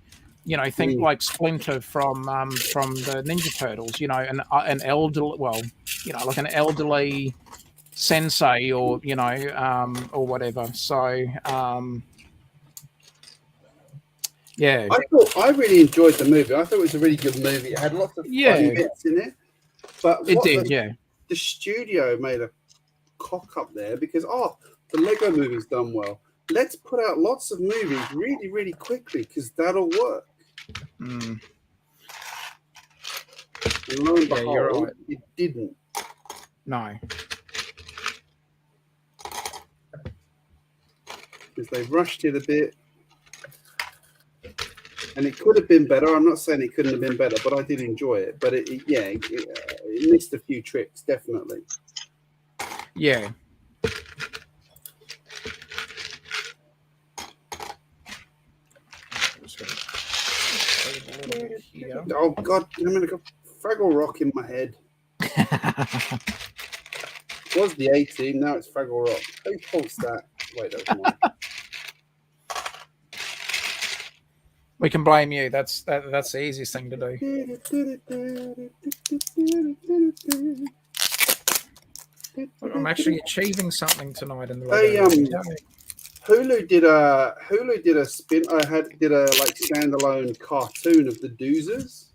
Think like Splinter from the Ninja Turtles. An elderly, like an elderly sensei, or or whatever. So. Yeah, I really enjoyed the movie. I thought it was a really good movie. It had lots of funny bits in it, but the studio made a cock up there because the Lego movie's done well. Let's put out lots of movies really, really quickly because that'll work. Mm. And lo and behold, you're right. It didn't. No, because they rushed it a bit. And it could have been better. I'm not saying it couldn't have been better, but I did enjoy it. But it missed a few tricks, definitely. Yeah. Oh God! I'm gonna go Fraggle Rock in my head. It was the A-Team, now it's Fraggle Rock. Who faults that? Wait, that's mine. We can blame you. That's the easiest thing to do. I'm actually achieving something tonight in the Hulu did a spin. Did a standalone cartoon of the Doozers.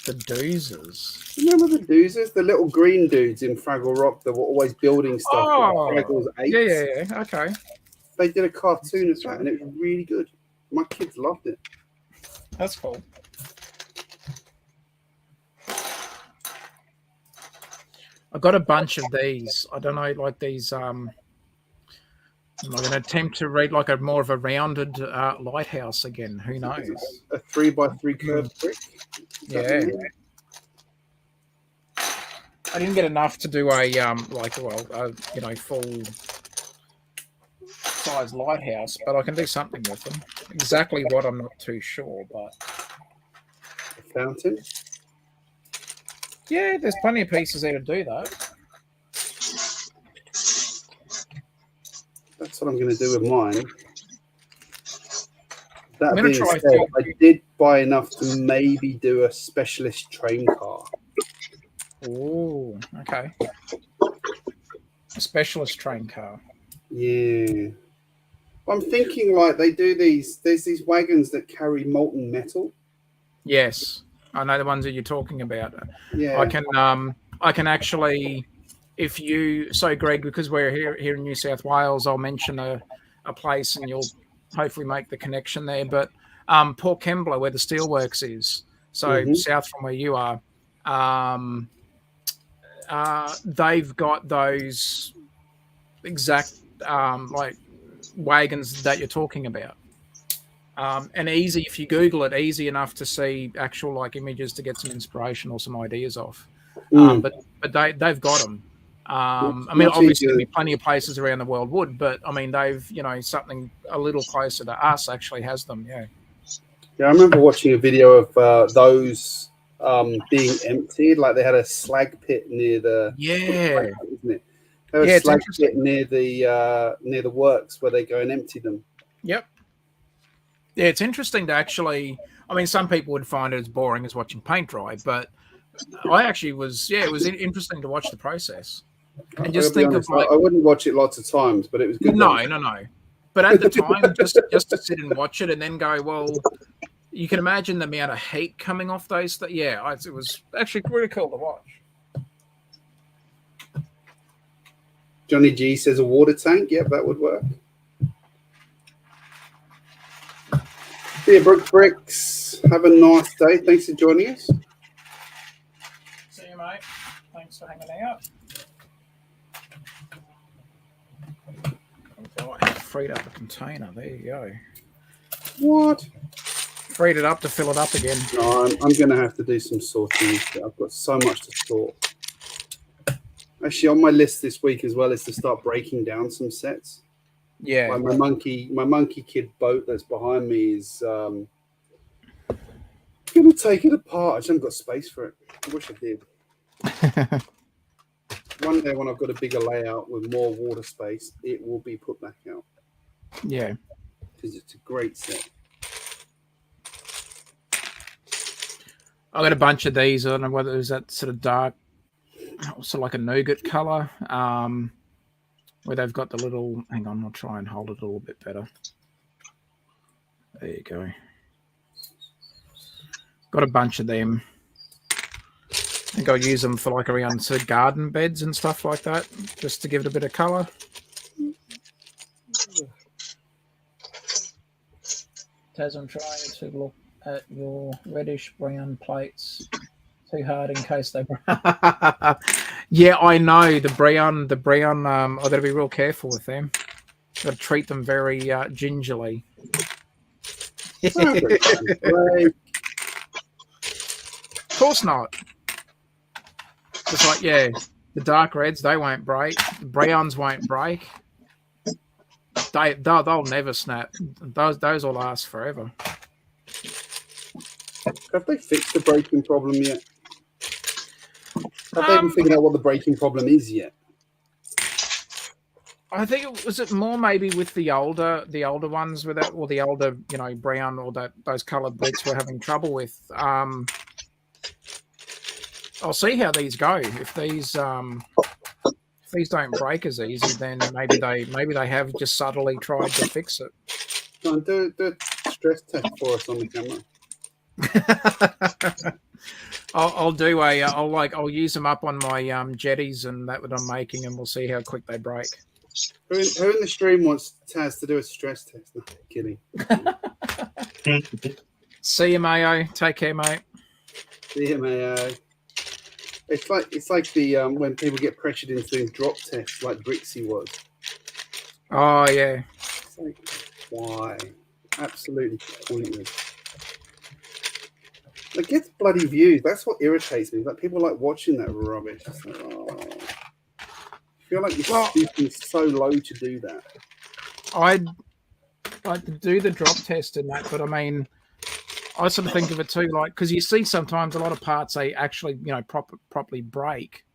The Doozers. Remember the Doozers, the little green dudes in Fraggle Rock that were always building stuff. Oh, Fraggle's Apes. Yeah. Okay. They did a cartoon of that, and it was really good. My kids loved it. That's cool. I got a bunch of these. I don't know, like these. I'm going to attempt to read like more of a rounded lighthouse again. Who knows? A 3x3 curved brick. Yeah. I didn't get enough to do a full size lighthouse, but I can do something with them. Exactly what, I'm not too sure, but a fountain. Yeah, there's plenty of pieces there to do that. That's what I'm going to do with mine. That I'm being try said, I did buy enough to maybe do a specialist train car. Oh, okay. A specialist train car. Yeah. I'm thinking like they do there's these wagons that carry molten metal. Yes, I know the ones that you're talking about. Yeah. I can actually, if you, so Greg, because we're here in New South Wales, I'll mention a place and you'll hopefully make the connection there. But Port Kembla, where the steelworks is, so south from where you are, they've got those exact like wagons that you're talking about. And easy, if you Google it, easy enough to see actual like images to get some inspiration or some ideas off. But they've got them. I mean, obviously there'll be plenty of places around the world would, but I mean, they've, something a little closer to us actually has them. Yeah. Yeah, I remember watching a video of those being emptied. Like they had a slag pit near the isn't it? There was a slag pit near the works where they go and empty them. Yep. Yeah, it's interesting to actually. I mean, some people would find it as boring as watching paint dry, but I actually was. Yeah, it was interesting to watch the process and just think of like. I wouldn't watch it lots of times, but it was good. No. But at the time, just to sit and watch it and then go, well, you can imagine the amount of heat coming off those. Yeah, it was actually pretty cool to watch. Johnny G says a water tank. Yep, that would work. GJBricks, have a nice day. Thanks for joining us. See you, mate. Thanks for hanging out. Oh, I freed up a container. There you go. What? Freed it up to fill it up again. No, I'm going to have to do some sorting. I've got so much to sort. Actually, on my list this week as well is to start breaking down some sets. Yeah. Like my monkey kid boat that's behind me is going to take it apart. I just haven't got space for it. I wish I did. One day when I've got a bigger layout with more water space, it will be put back out. Yeah. Because it's a great set. I got a bunch of these. I don't know whether it was that sort of dark, sort of like a nougat color, where they've got the little. Hang on, I'll try and hold it a little bit better. There you go. Got a bunch of them. I think I'll use them for like around sort of garden beds and stuff like that, just to give it a bit of color. Taz, I'm trying to look at your reddish brown plates too hard in case they Yeah, I know the brown I've got to be real careful with them. Got to treat them very gingerly. Of course not. It's like, yeah, the dark reds, they won't break. The browns won't break. They'll never snap. Those will last forever. Have they fixed the breaking problem yet? Have they even figured out what the breaking problem is yet? I think it more maybe with the older ones with that, or the older, brown or those coloured bricks we're having trouble with. I'll see how these go. If these don't break as easy, then maybe they have just subtly tried to fix it. Go on, do a stress test for us on the camera. I'll use them up on my jetties and that I'm making, and we'll see how quick they break. Who in the stream wants Taz to do a stress test? No, kidding. See you, Mayo. Take care, mate. See you, Mayo. It's like the when people get pressured into doing drop tests, like Brixie was. Oh yeah. It's like, why? Absolutely pointless. It gets bloody views. That's what irritates me. Like people like watching that rubbish. It's like, I feel like you're stooping so low to do that. I'd like to do the drop test in that, but I mean, I sort of think of it too, like, because you see sometimes a lot of parts they actually, properly break.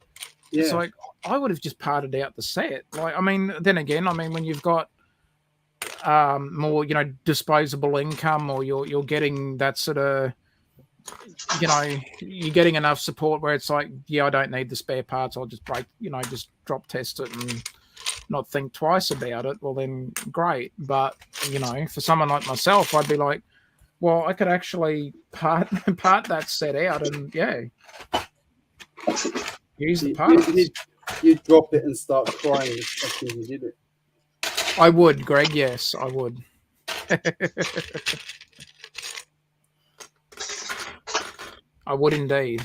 Yeah. It's like I would have just parted out the set. Like, I mean, then again, when you've got more, disposable income, or you're getting that sort of, you're getting enough support where it's like, yeah, I don't need the spare parts. I'll just break, just drop test it and not think twice about it. Well, then great. But, for someone like myself, I'd be like, well, I could actually part that set out and, yeah, use the parts. You'd drop it and start crying the second you did it. I would, Greg. Yes, I would. I would indeed.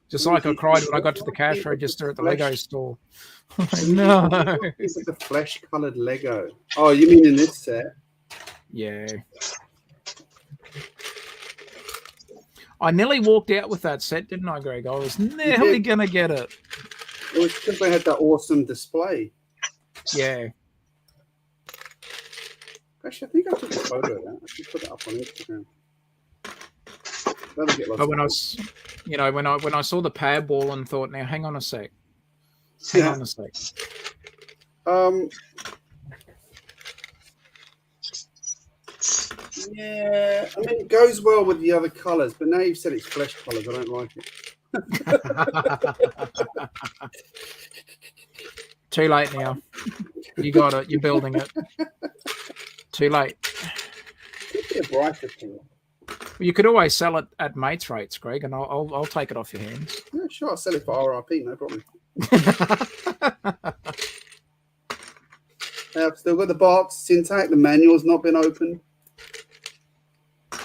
Just like I cried when I got to the cash register at the Lego store. No. It's like a flesh-coloured Lego. Oh, you mean in this set? Yeah. I nearly walked out with that set, didn't I, Greg? I was nearly going to get it. It was because they had that awesome display. Yeah. Actually, I think I took a photo of that. I should put it up on Instagram. But when I was, when I saw the pad ball and thought, now hang on a sec. Hang on a sec. Yeah, I mean, it goes well with the other colours, but now you've said it's flesh colours. I don't like it. Too late now. You got it. You're building it. Too late. Could be a brighter colour. You could always sell it at mates rates, Greg, and I'll take it off your hands. Yeah, sure, I'll sell it for RRP, no problem. I've still got the box, it's intact, the manual's not been opened.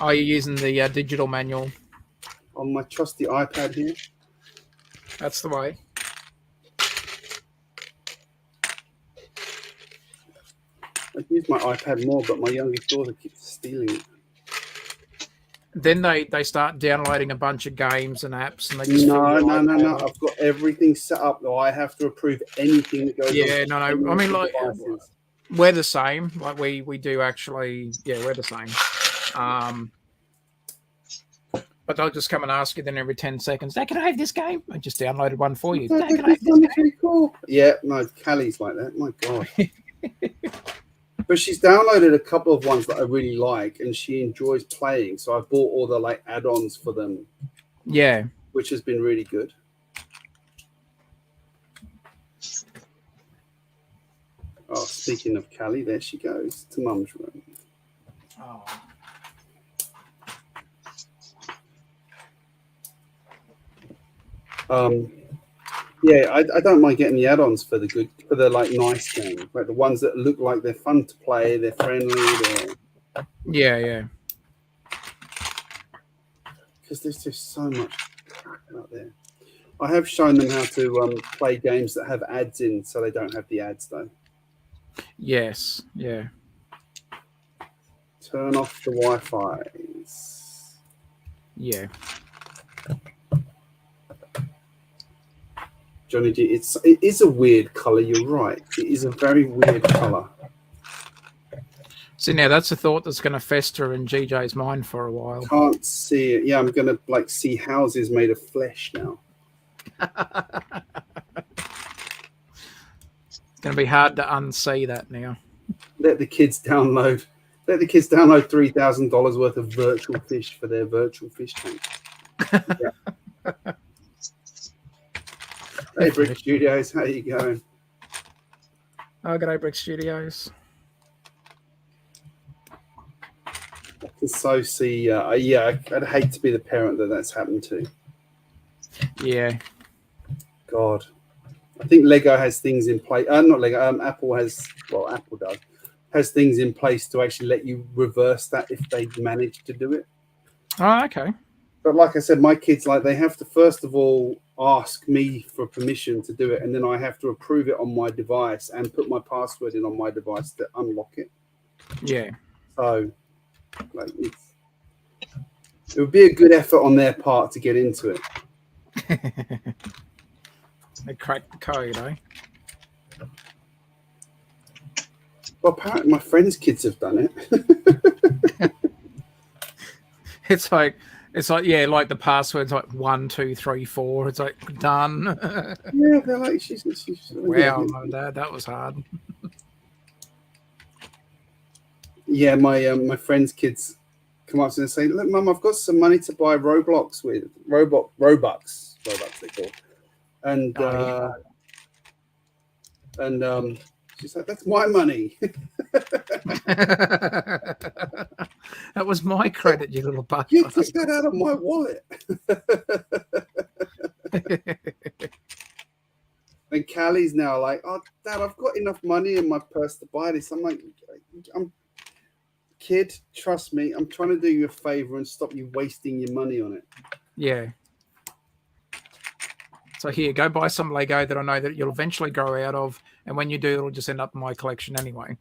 Oh, you're using the digital manual. On my trusty iPad here. That's the way. I use my iPad more, but my youngest daughter keeps stealing it. Then they start downloading a bunch of games and apps, and they just No. I've got everything set up, though. I have to approve anything that goes. Yeah, no. I mean, like, we're the same. Like we do actually. Yeah, we're the same. But they'll just come and ask you then every 10 seconds, "Hey, can I have this game?" I just downloaded one for you. Hey, can I have this game? Pretty cool. Yeah, no, Callie's like that. My God. But she's downloaded a couple of ones that I really like, and she enjoys playing. So I bought all the like add-ons for them. Yeah, which has been really good. Oh, speaking of Callie, there she goes to Mum's room. Oh. Yeah, I don't mind getting the add-ons for the like nice games, like the ones that look like they're fun to play, they're friendly, Yeah. Because there's just so much crap out there. I have shown them how to play games that have ads in, so they don't have the ads though. Yes, yeah. Turn off the Wi-Fi's. Yeah. Johnny G, it is a weird color. You're right. It is a very weird color. See, now that's a thought that's going to fester in GJ's mind for a while. Can't see it. Yeah, I'm going to like see houses made of flesh now. It's going to be hard to unsee that now. Let the kids download $3,000 worth of virtual fish for their virtual fish tank. Yeah. Hey, Brick Studios, how you going? Oh, g'day, Brick Studios. I can so see. Yeah, I'd hate to be the parent that's happened to. Yeah. God, I think Lego has things in place. Not Lego. Apple has things in place to actually let you reverse that if they manage to do it. Oh, okay. But like I said, my kids, like, they have to first of all ask me for permission to do it, and then I have to approve it on my device and put my password in on my device to unlock it. Yeah. So, like, it would be a good effort on their part to get into it. They cracked the code, eh? Well, apparently my friends' kids have done it. It's like, yeah, like the password's like 1, 2, 3, 4. It's like done. Yeah, they're like, she's wow, that was hard. Yeah, my friends' kids come up to me and say, "Look, Mum, I've got some money to buy Roblox with Robux they call." And she's like, "That's my money." That was my credit, you little bastard. You took that out of my wallet. And Callie's now like, "Oh, Dad, I've got enough money in my purse to buy this." I'm like, "Kid, trust me. I'm trying to do you a favor and stop you wasting your money on it." Yeah. So here, go buy some Lego that I know that you'll eventually grow out of, and when you do, it'll just end up in my collection anyway.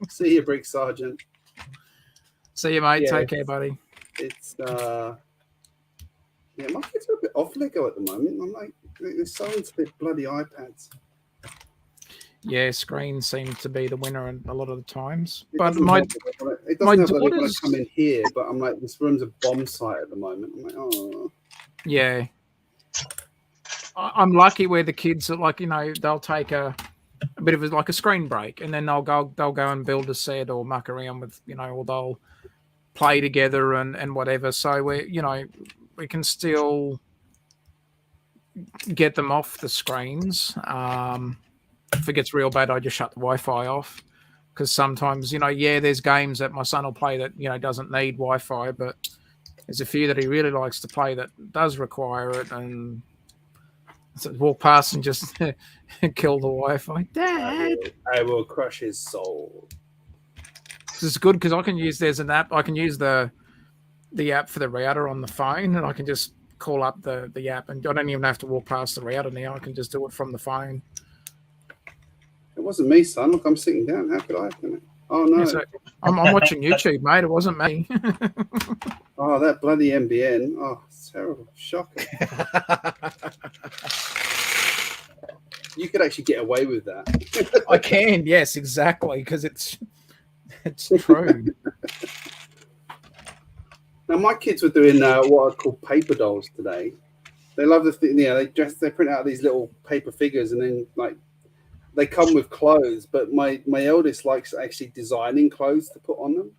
See you, Brick Sergeant. See you, mate. Yeah, take care, buddy. It's yeah, my kids are a bit off Lego at the moment. I'm like, they're so into their bloody iPads. Yeah, screens seem to be the winner a lot of the times. It But doesn't my help that they want daughters, to come in here, but I'm like, this room's a bomb site at the moment. I'm like, oh. Yeah. I'm lucky where the kids are like, you know, they'll take a a bit of like a screen break, and then they'll go and build a set or muck around with, or they'll play together and whatever. So we can still get them off the screens. If it gets real bad, I just shut the Wi-Fi off, because sometimes, there's games that my son will play that, doesn't need Wi-Fi, but there's a few that he really likes to play that does require it, and so walk past and just kill the Wi-Fi. Dad! I will crush his soul. It's good because I can use, there's an app, I can use the app for the router on the phone, and I can just call up the app, and I don't even have to walk past the router now. I can just do it from the phone. It wasn't me, son. Look, I'm sitting down. How could I? Oh, no. So I'm watching YouTube, mate. It wasn't me. Oh, that bloody NBN. Oh, it's terrible. Shocking. You could actually get away with that. I can, yes, exactly, because it's true. Now, my kids were doing what I call paper dolls today. They love the thing. They print out these little paper figures, and then they come with clothes. But my eldest likes actually designing clothes to put on them.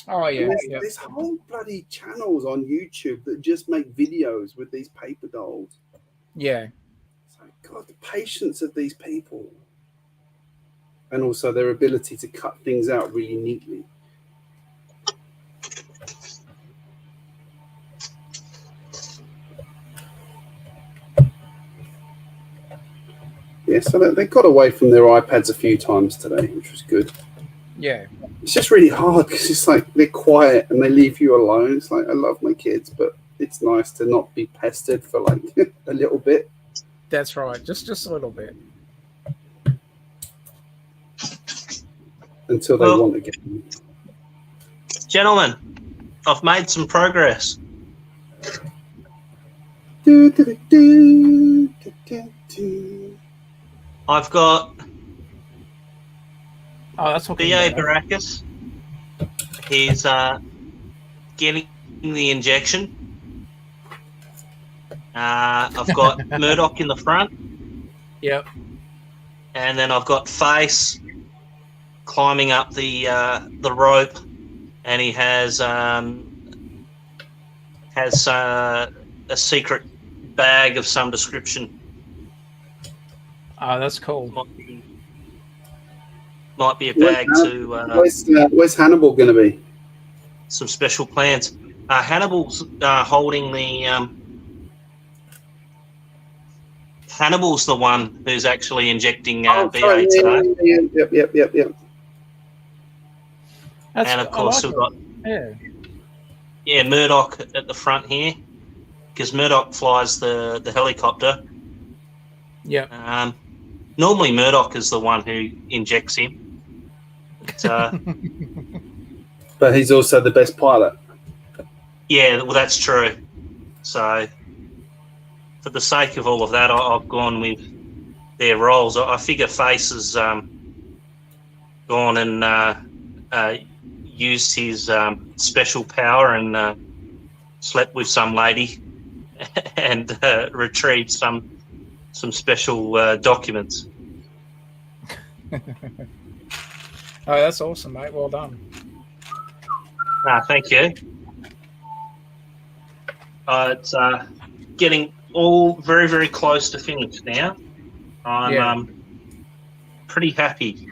Oh yeah, there's whole bloody channels on YouTube that just make videos with these paper dolls. Yeah. It's like, God, the patience of these people, and also their ability to cut things out really neatly. Yeah, so they got away from their iPads a few times today, which was good. Yeah. It's just really hard because it's like they're quiet and they leave you alone. It's like, I love my kids, but it's nice to not be pestered for like a little bit. That's right. Just a little bit. Until they want again. Gentlemen, I've made some progress. I've got that's GJBricks. He's getting the injection. I've got Murdoch in the front. Yep. And then I've got Face climbing up the rope, and he has a secret bag of some description. Oh, that's cool. Might be a bag to... where's Hannibal going to be? Some special plans. Hannibal's holding the... Hannibal's the one who's actually injecting BA today. Yep. And of course we've got... Yeah, Murdoch at the front here, because Murdoch flies the helicopter. Yeah. Normally Murdoch is the one who injects him. But he's also the best pilot. Yeah, well, that's true. So, for the sake of all of that, I've gone with their roles. I figure Face has gone and used his special power and slept with some lady and retrieved some special documents. Oh, that's awesome, mate. Well done. Thank you. It's getting all very, very close to finish now. I'm pretty happy.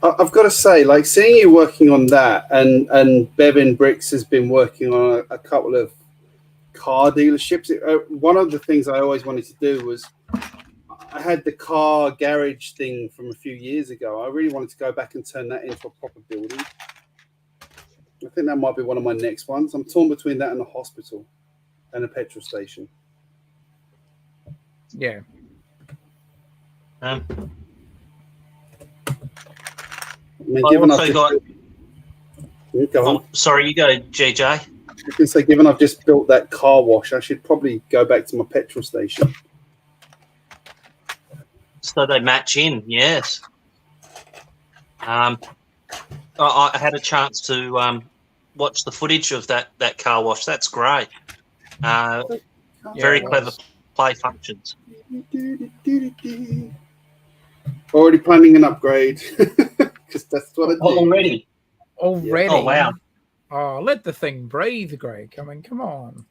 I've got to say, like, seeing you working on that, and Bevan Bricks has been working on a couple of car dealerships. One of the things I always wanted to do was, I had the car garage thing from a few years ago. I really wanted to go back and turn that into a proper building. I think that might be one of my next ones. I'm torn between that and a hospital and a petrol station. Yeah. I mean, given I've sorry, you go, GJ. I can say, given I've just built that car wash, I should probably go back to my petrol station. So they match in, yes. I had a chance to watch the footage of that car wash. That's great. Very clever play functions. Already planning an upgrade because that's what I do. Already. Already. Oh, wow. Oh, let the thing breathe, Greg. I mean, come on.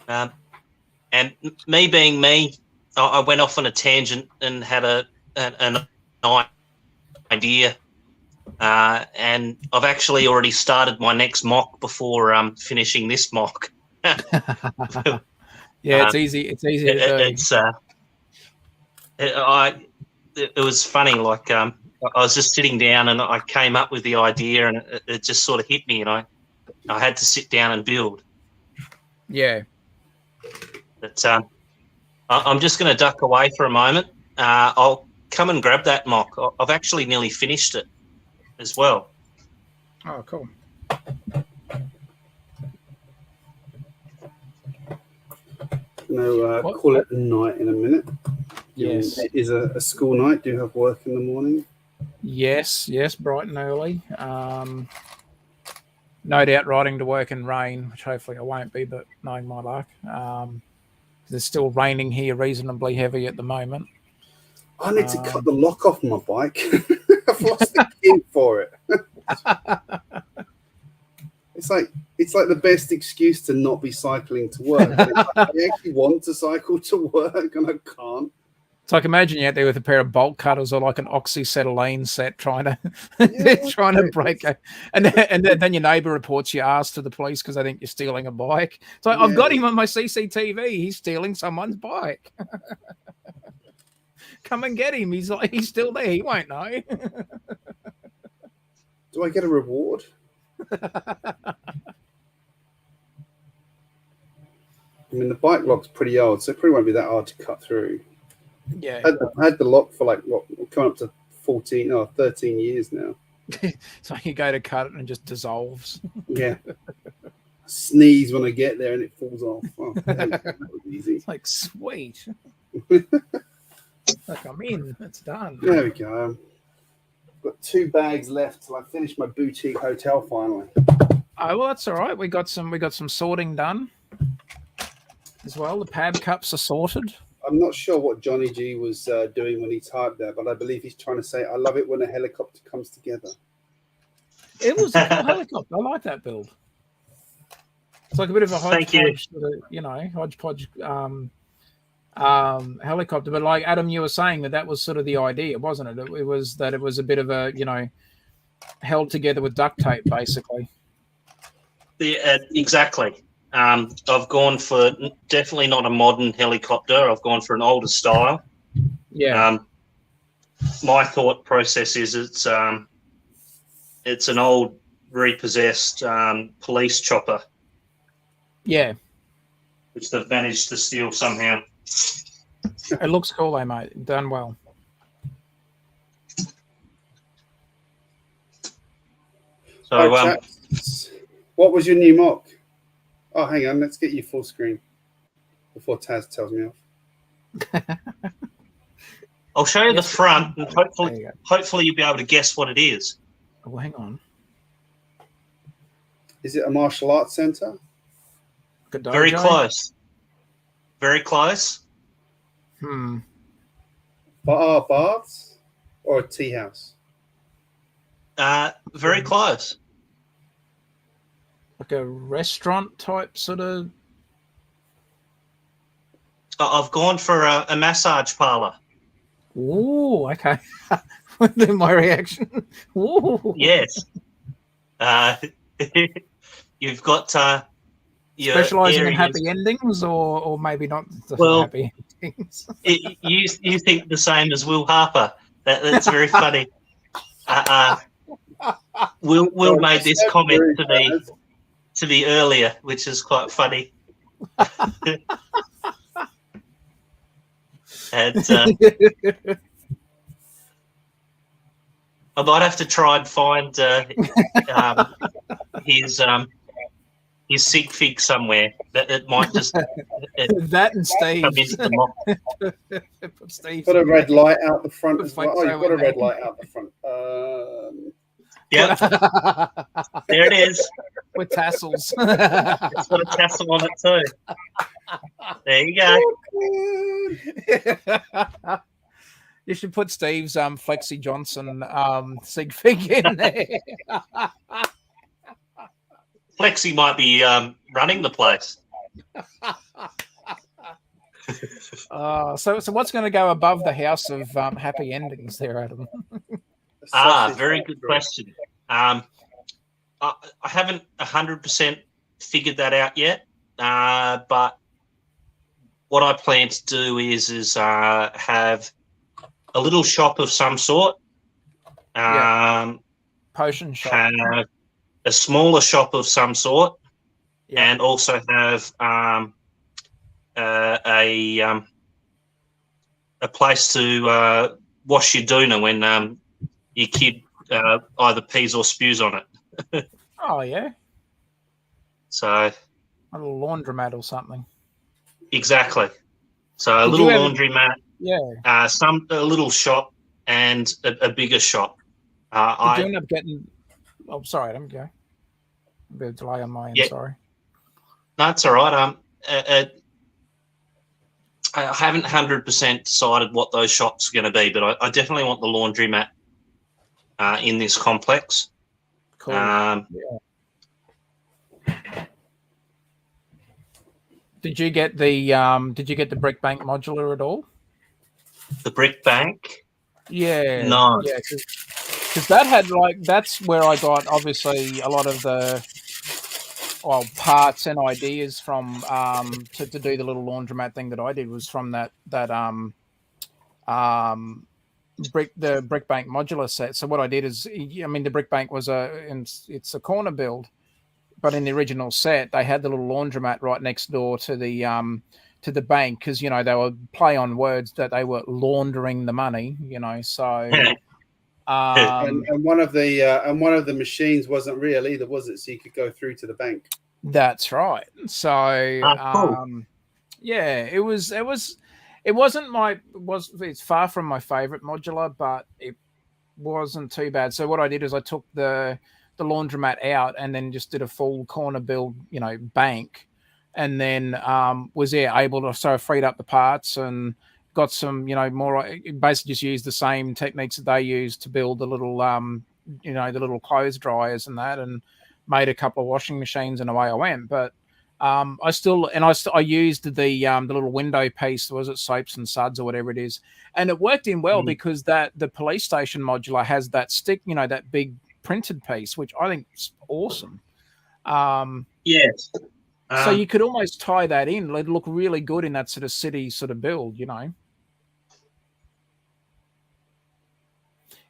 And me being me, I went off on a tangent and had an idea. And I've actually already started my next mock before finishing this mock. Yeah, it's easy. It's easy to do. It was funny. Like I was just sitting down and I came up with the idea, and it just sort of hit me, and I had to sit down and build. Yeah. But I'm just going to duck away for a moment. I'll come and grab that mock. I've actually nearly finished it as well. Oh, cool. No, call it a night in a minute. Yes. It is a school night. Do you have work in the morning? Yes, bright and early. No doubt riding to work in rain, which hopefully I won't be, but knowing my luck. It's still raining here reasonably heavy at the moment. I need to cut the lock off my bike. I've lost the key for it. It's like the best excuse to not be cycling to work. I actually want to cycle to work and I can't. It's like imagine you out there with a pair of bolt cutters or like an oxyacetylene set trying to break it. And then your neighbour reports your ass to the police because they think you're stealing a bike. It's like, I've got him on my CCTV. He's stealing someone's bike. Come and get him. He's still there. He won't know. Do I get a reward? I mean, the bike lock's pretty old, so it probably won't be that hard to cut through. Yeah. I had the lock for coming up to 13 years now. So you go to cut it and it just dissolves. Yeah. Sneeze when I get there and it falls off. Oh, that was easy. It's like, sweet. Like, I'm in. It's done. There we go. Got 2 bags left till I finish my boutique hotel finally. Oh, well, that's all right. We got some sorting done as well. The pad cups are sorted. I'm not sure what Johnny G was doing when he typed that, but I believe he's trying to say, I love it when a helicopter comes together. It was a cool helicopter. I like that build. It's like a bit of a hodgepodge, hodgepodge helicopter. But like Adam, you were saying that was sort of the idea, wasn't it? It was that it was a bit of a, held together with duct tape, basically. Yeah, exactly. I've gone for definitely not a modern helicopter. I've gone for an older style. Yeah. My thought process is it's an old repossessed police chopper. Yeah. Which they've managed to steal somehow. It looks cool, though, mate. Done well. So, what was your new mock? Oh, hang on. Let's get you full screen before Taz tells me off. I'll show you the front, and hopefully you'll be able to guess what it is. Oh, hang on. Is it a martial arts center? Very close. Very close. Baths or a tea house? Very close. Like a restaurant type sort of. I've gone for a massage parlor. Ooh, okay. My reaction. Ooh. Yes. You've got specializing in happy endings, or maybe not happy endings. You think the same as Will Harper. That's very funny. Will made this comment to me earlier, which is quite funny. And I might have to try and find his sig fig somewhere. That might just that and Steve. Come into the mock. Put a red light out the front as well. Oh, you've got a red light out the front. Yep. There it is. With tassels. It's got a tassel on it too. There you go. You should put Steve's Flexi Johnson sig fig in there. Flexi might be running the place. So what's going to go above the house of happy endings there, Adam? Very good question. I haven't 100% figured that out yet, but what I plan to do is have a little shop of some sort. Potion shop. Have a smaller shop of some sort, and also have a place to wash your doona when your kid either pees or spews on it. Oh yeah. So a little laundromat or something. Exactly. So a little laundromat. Yeah. A little shop and a bigger shop. Did you end up getting? Oh, sorry, Adam. Go. A bit of delay on my end. Yeah. Sorry. No, it's all right. I haven't 100% decided what those shops are going to be, but I definitely want the laundromat in this complex. Cool. Did you get the brick bank modular at all? The brick bank? Yeah. No. Yeah, because that had that's where I got obviously a lot of the parts and ideas from to do the little laundromat thing that I did was from the brick bank modular set. So what I did is, the brick bank was it's a corner build, but in the original set they had the little laundromat right next door to the bank because they were play on words that they were laundering the money, so. And one of the machines wasn't real either, was it? So you could go through to the bank. That's right. So, cool. Yeah, it's far from my favorite modular, but it wasn't too bad. So what I did is I took the laundromat out and then just did a full corner build, bank, and then was able to so I freed up the parts and got some, more. Basically, just used the same techniques that they used to build the little, the little clothes dryers and that, and made a couple of washing machines, and away I went. But I used the little window piece. Was it Soaps and Suds or whatever it is, and it worked in well because the police station modular has that stick, that big printed piece, which I think is awesome. Yes. So you could almost tie that in. It'd look really good in that sort of city sort of build,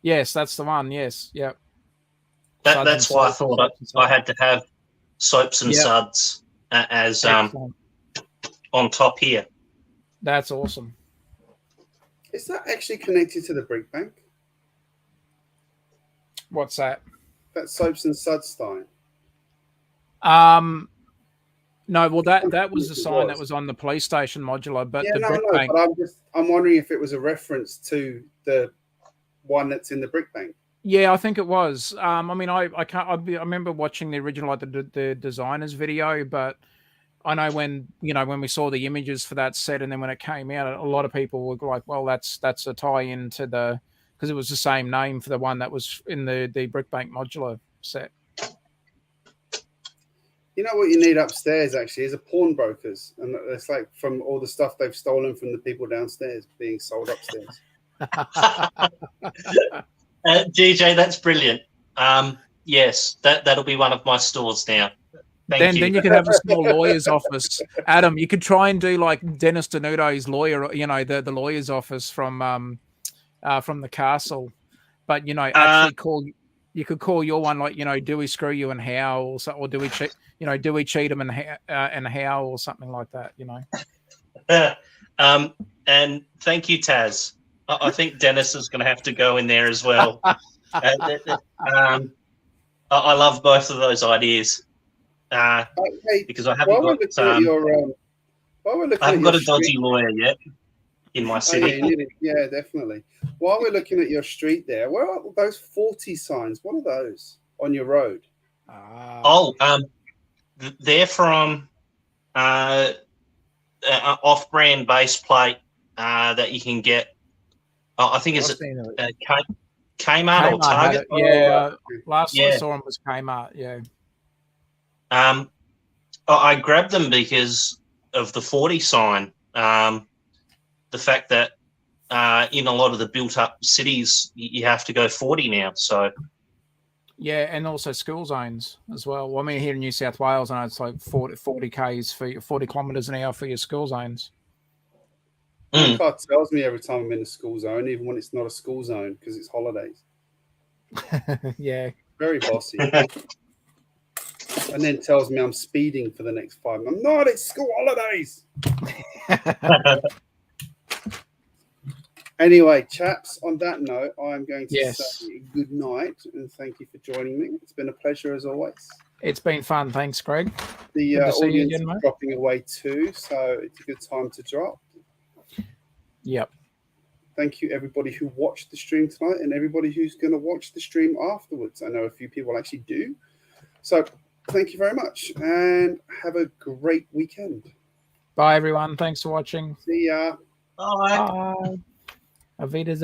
Yes, that's the one. Yes, yep. That's why I thought I had to have Soaps and Suds as on top here. That's awesome. Is that actually connected to the brick bank? What's that? That Soaps and Suds sign. No, well that was the sign that was on the police station modular, but brick bank. But I'm wondering if it was a reference to the one that's in the brick bank. Yeah, I think it was. I remember watching the original, the designer's video, but I know when we saw the images for that set, and then when it came out, a lot of people were like, "Well, that's a tie-in to because it was the same name for the one that was in the brick bank modular set." You know what you need upstairs actually is a pawnbrokers, and it's like from all the stuff they've stolen from the people downstairs being sold upstairs. GJ, that's brilliant. Yes, that'll be one of my stores now. Thank you. Then you could have a small lawyer's office. Adam, you could try and do like Dennis Denuto's lawyer, the lawyer's office from the castle, but actually you could call your one like do we screw you and how, or do we cheat do we cheat him and how, or something like that, And thank you, Taz. I think Dennis is going to have to go in there as well. I love both of those ideas because I haven't got a dodgy lawyer yet in my city. Yeah, definitely. While we're looking at your street there, where are those 40 signs? What are those on your road? They're from off-brand base plate that you can get. I think it's Kmart or Target. Last time I saw them was Kmart. Yeah. I grabbed them because of the 40 sign. The fact that in a lot of the built-up cities, you have to go 40 now. So. Yeah, and also school zones as well. Well, I mean, here in New South Wales, I know it's like 40 k's for 40 kilometres an hour for your school zones. My car tells me every time I'm in a school zone, even when it's not a school zone, because it's holidays. Yeah. Very bossy. And then tells me I'm speeding for the next 5 months. I'm not, it's school holidays. Anyway, chaps, on that note, I'm going to say good night and thank you for joining me. It's been a pleasure as always. It's been fun. Thanks, Greg. The audience is dropping away too, so it's a good time to drop. Yep. Thank you, everybody who watched the stream tonight and everybody who's going to watch the stream afterwards. I know a few people actually do. So thank you very much and have a great weekend. Bye, everyone. Thanks for watching. See ya. Bye. Auf Wiedersehen.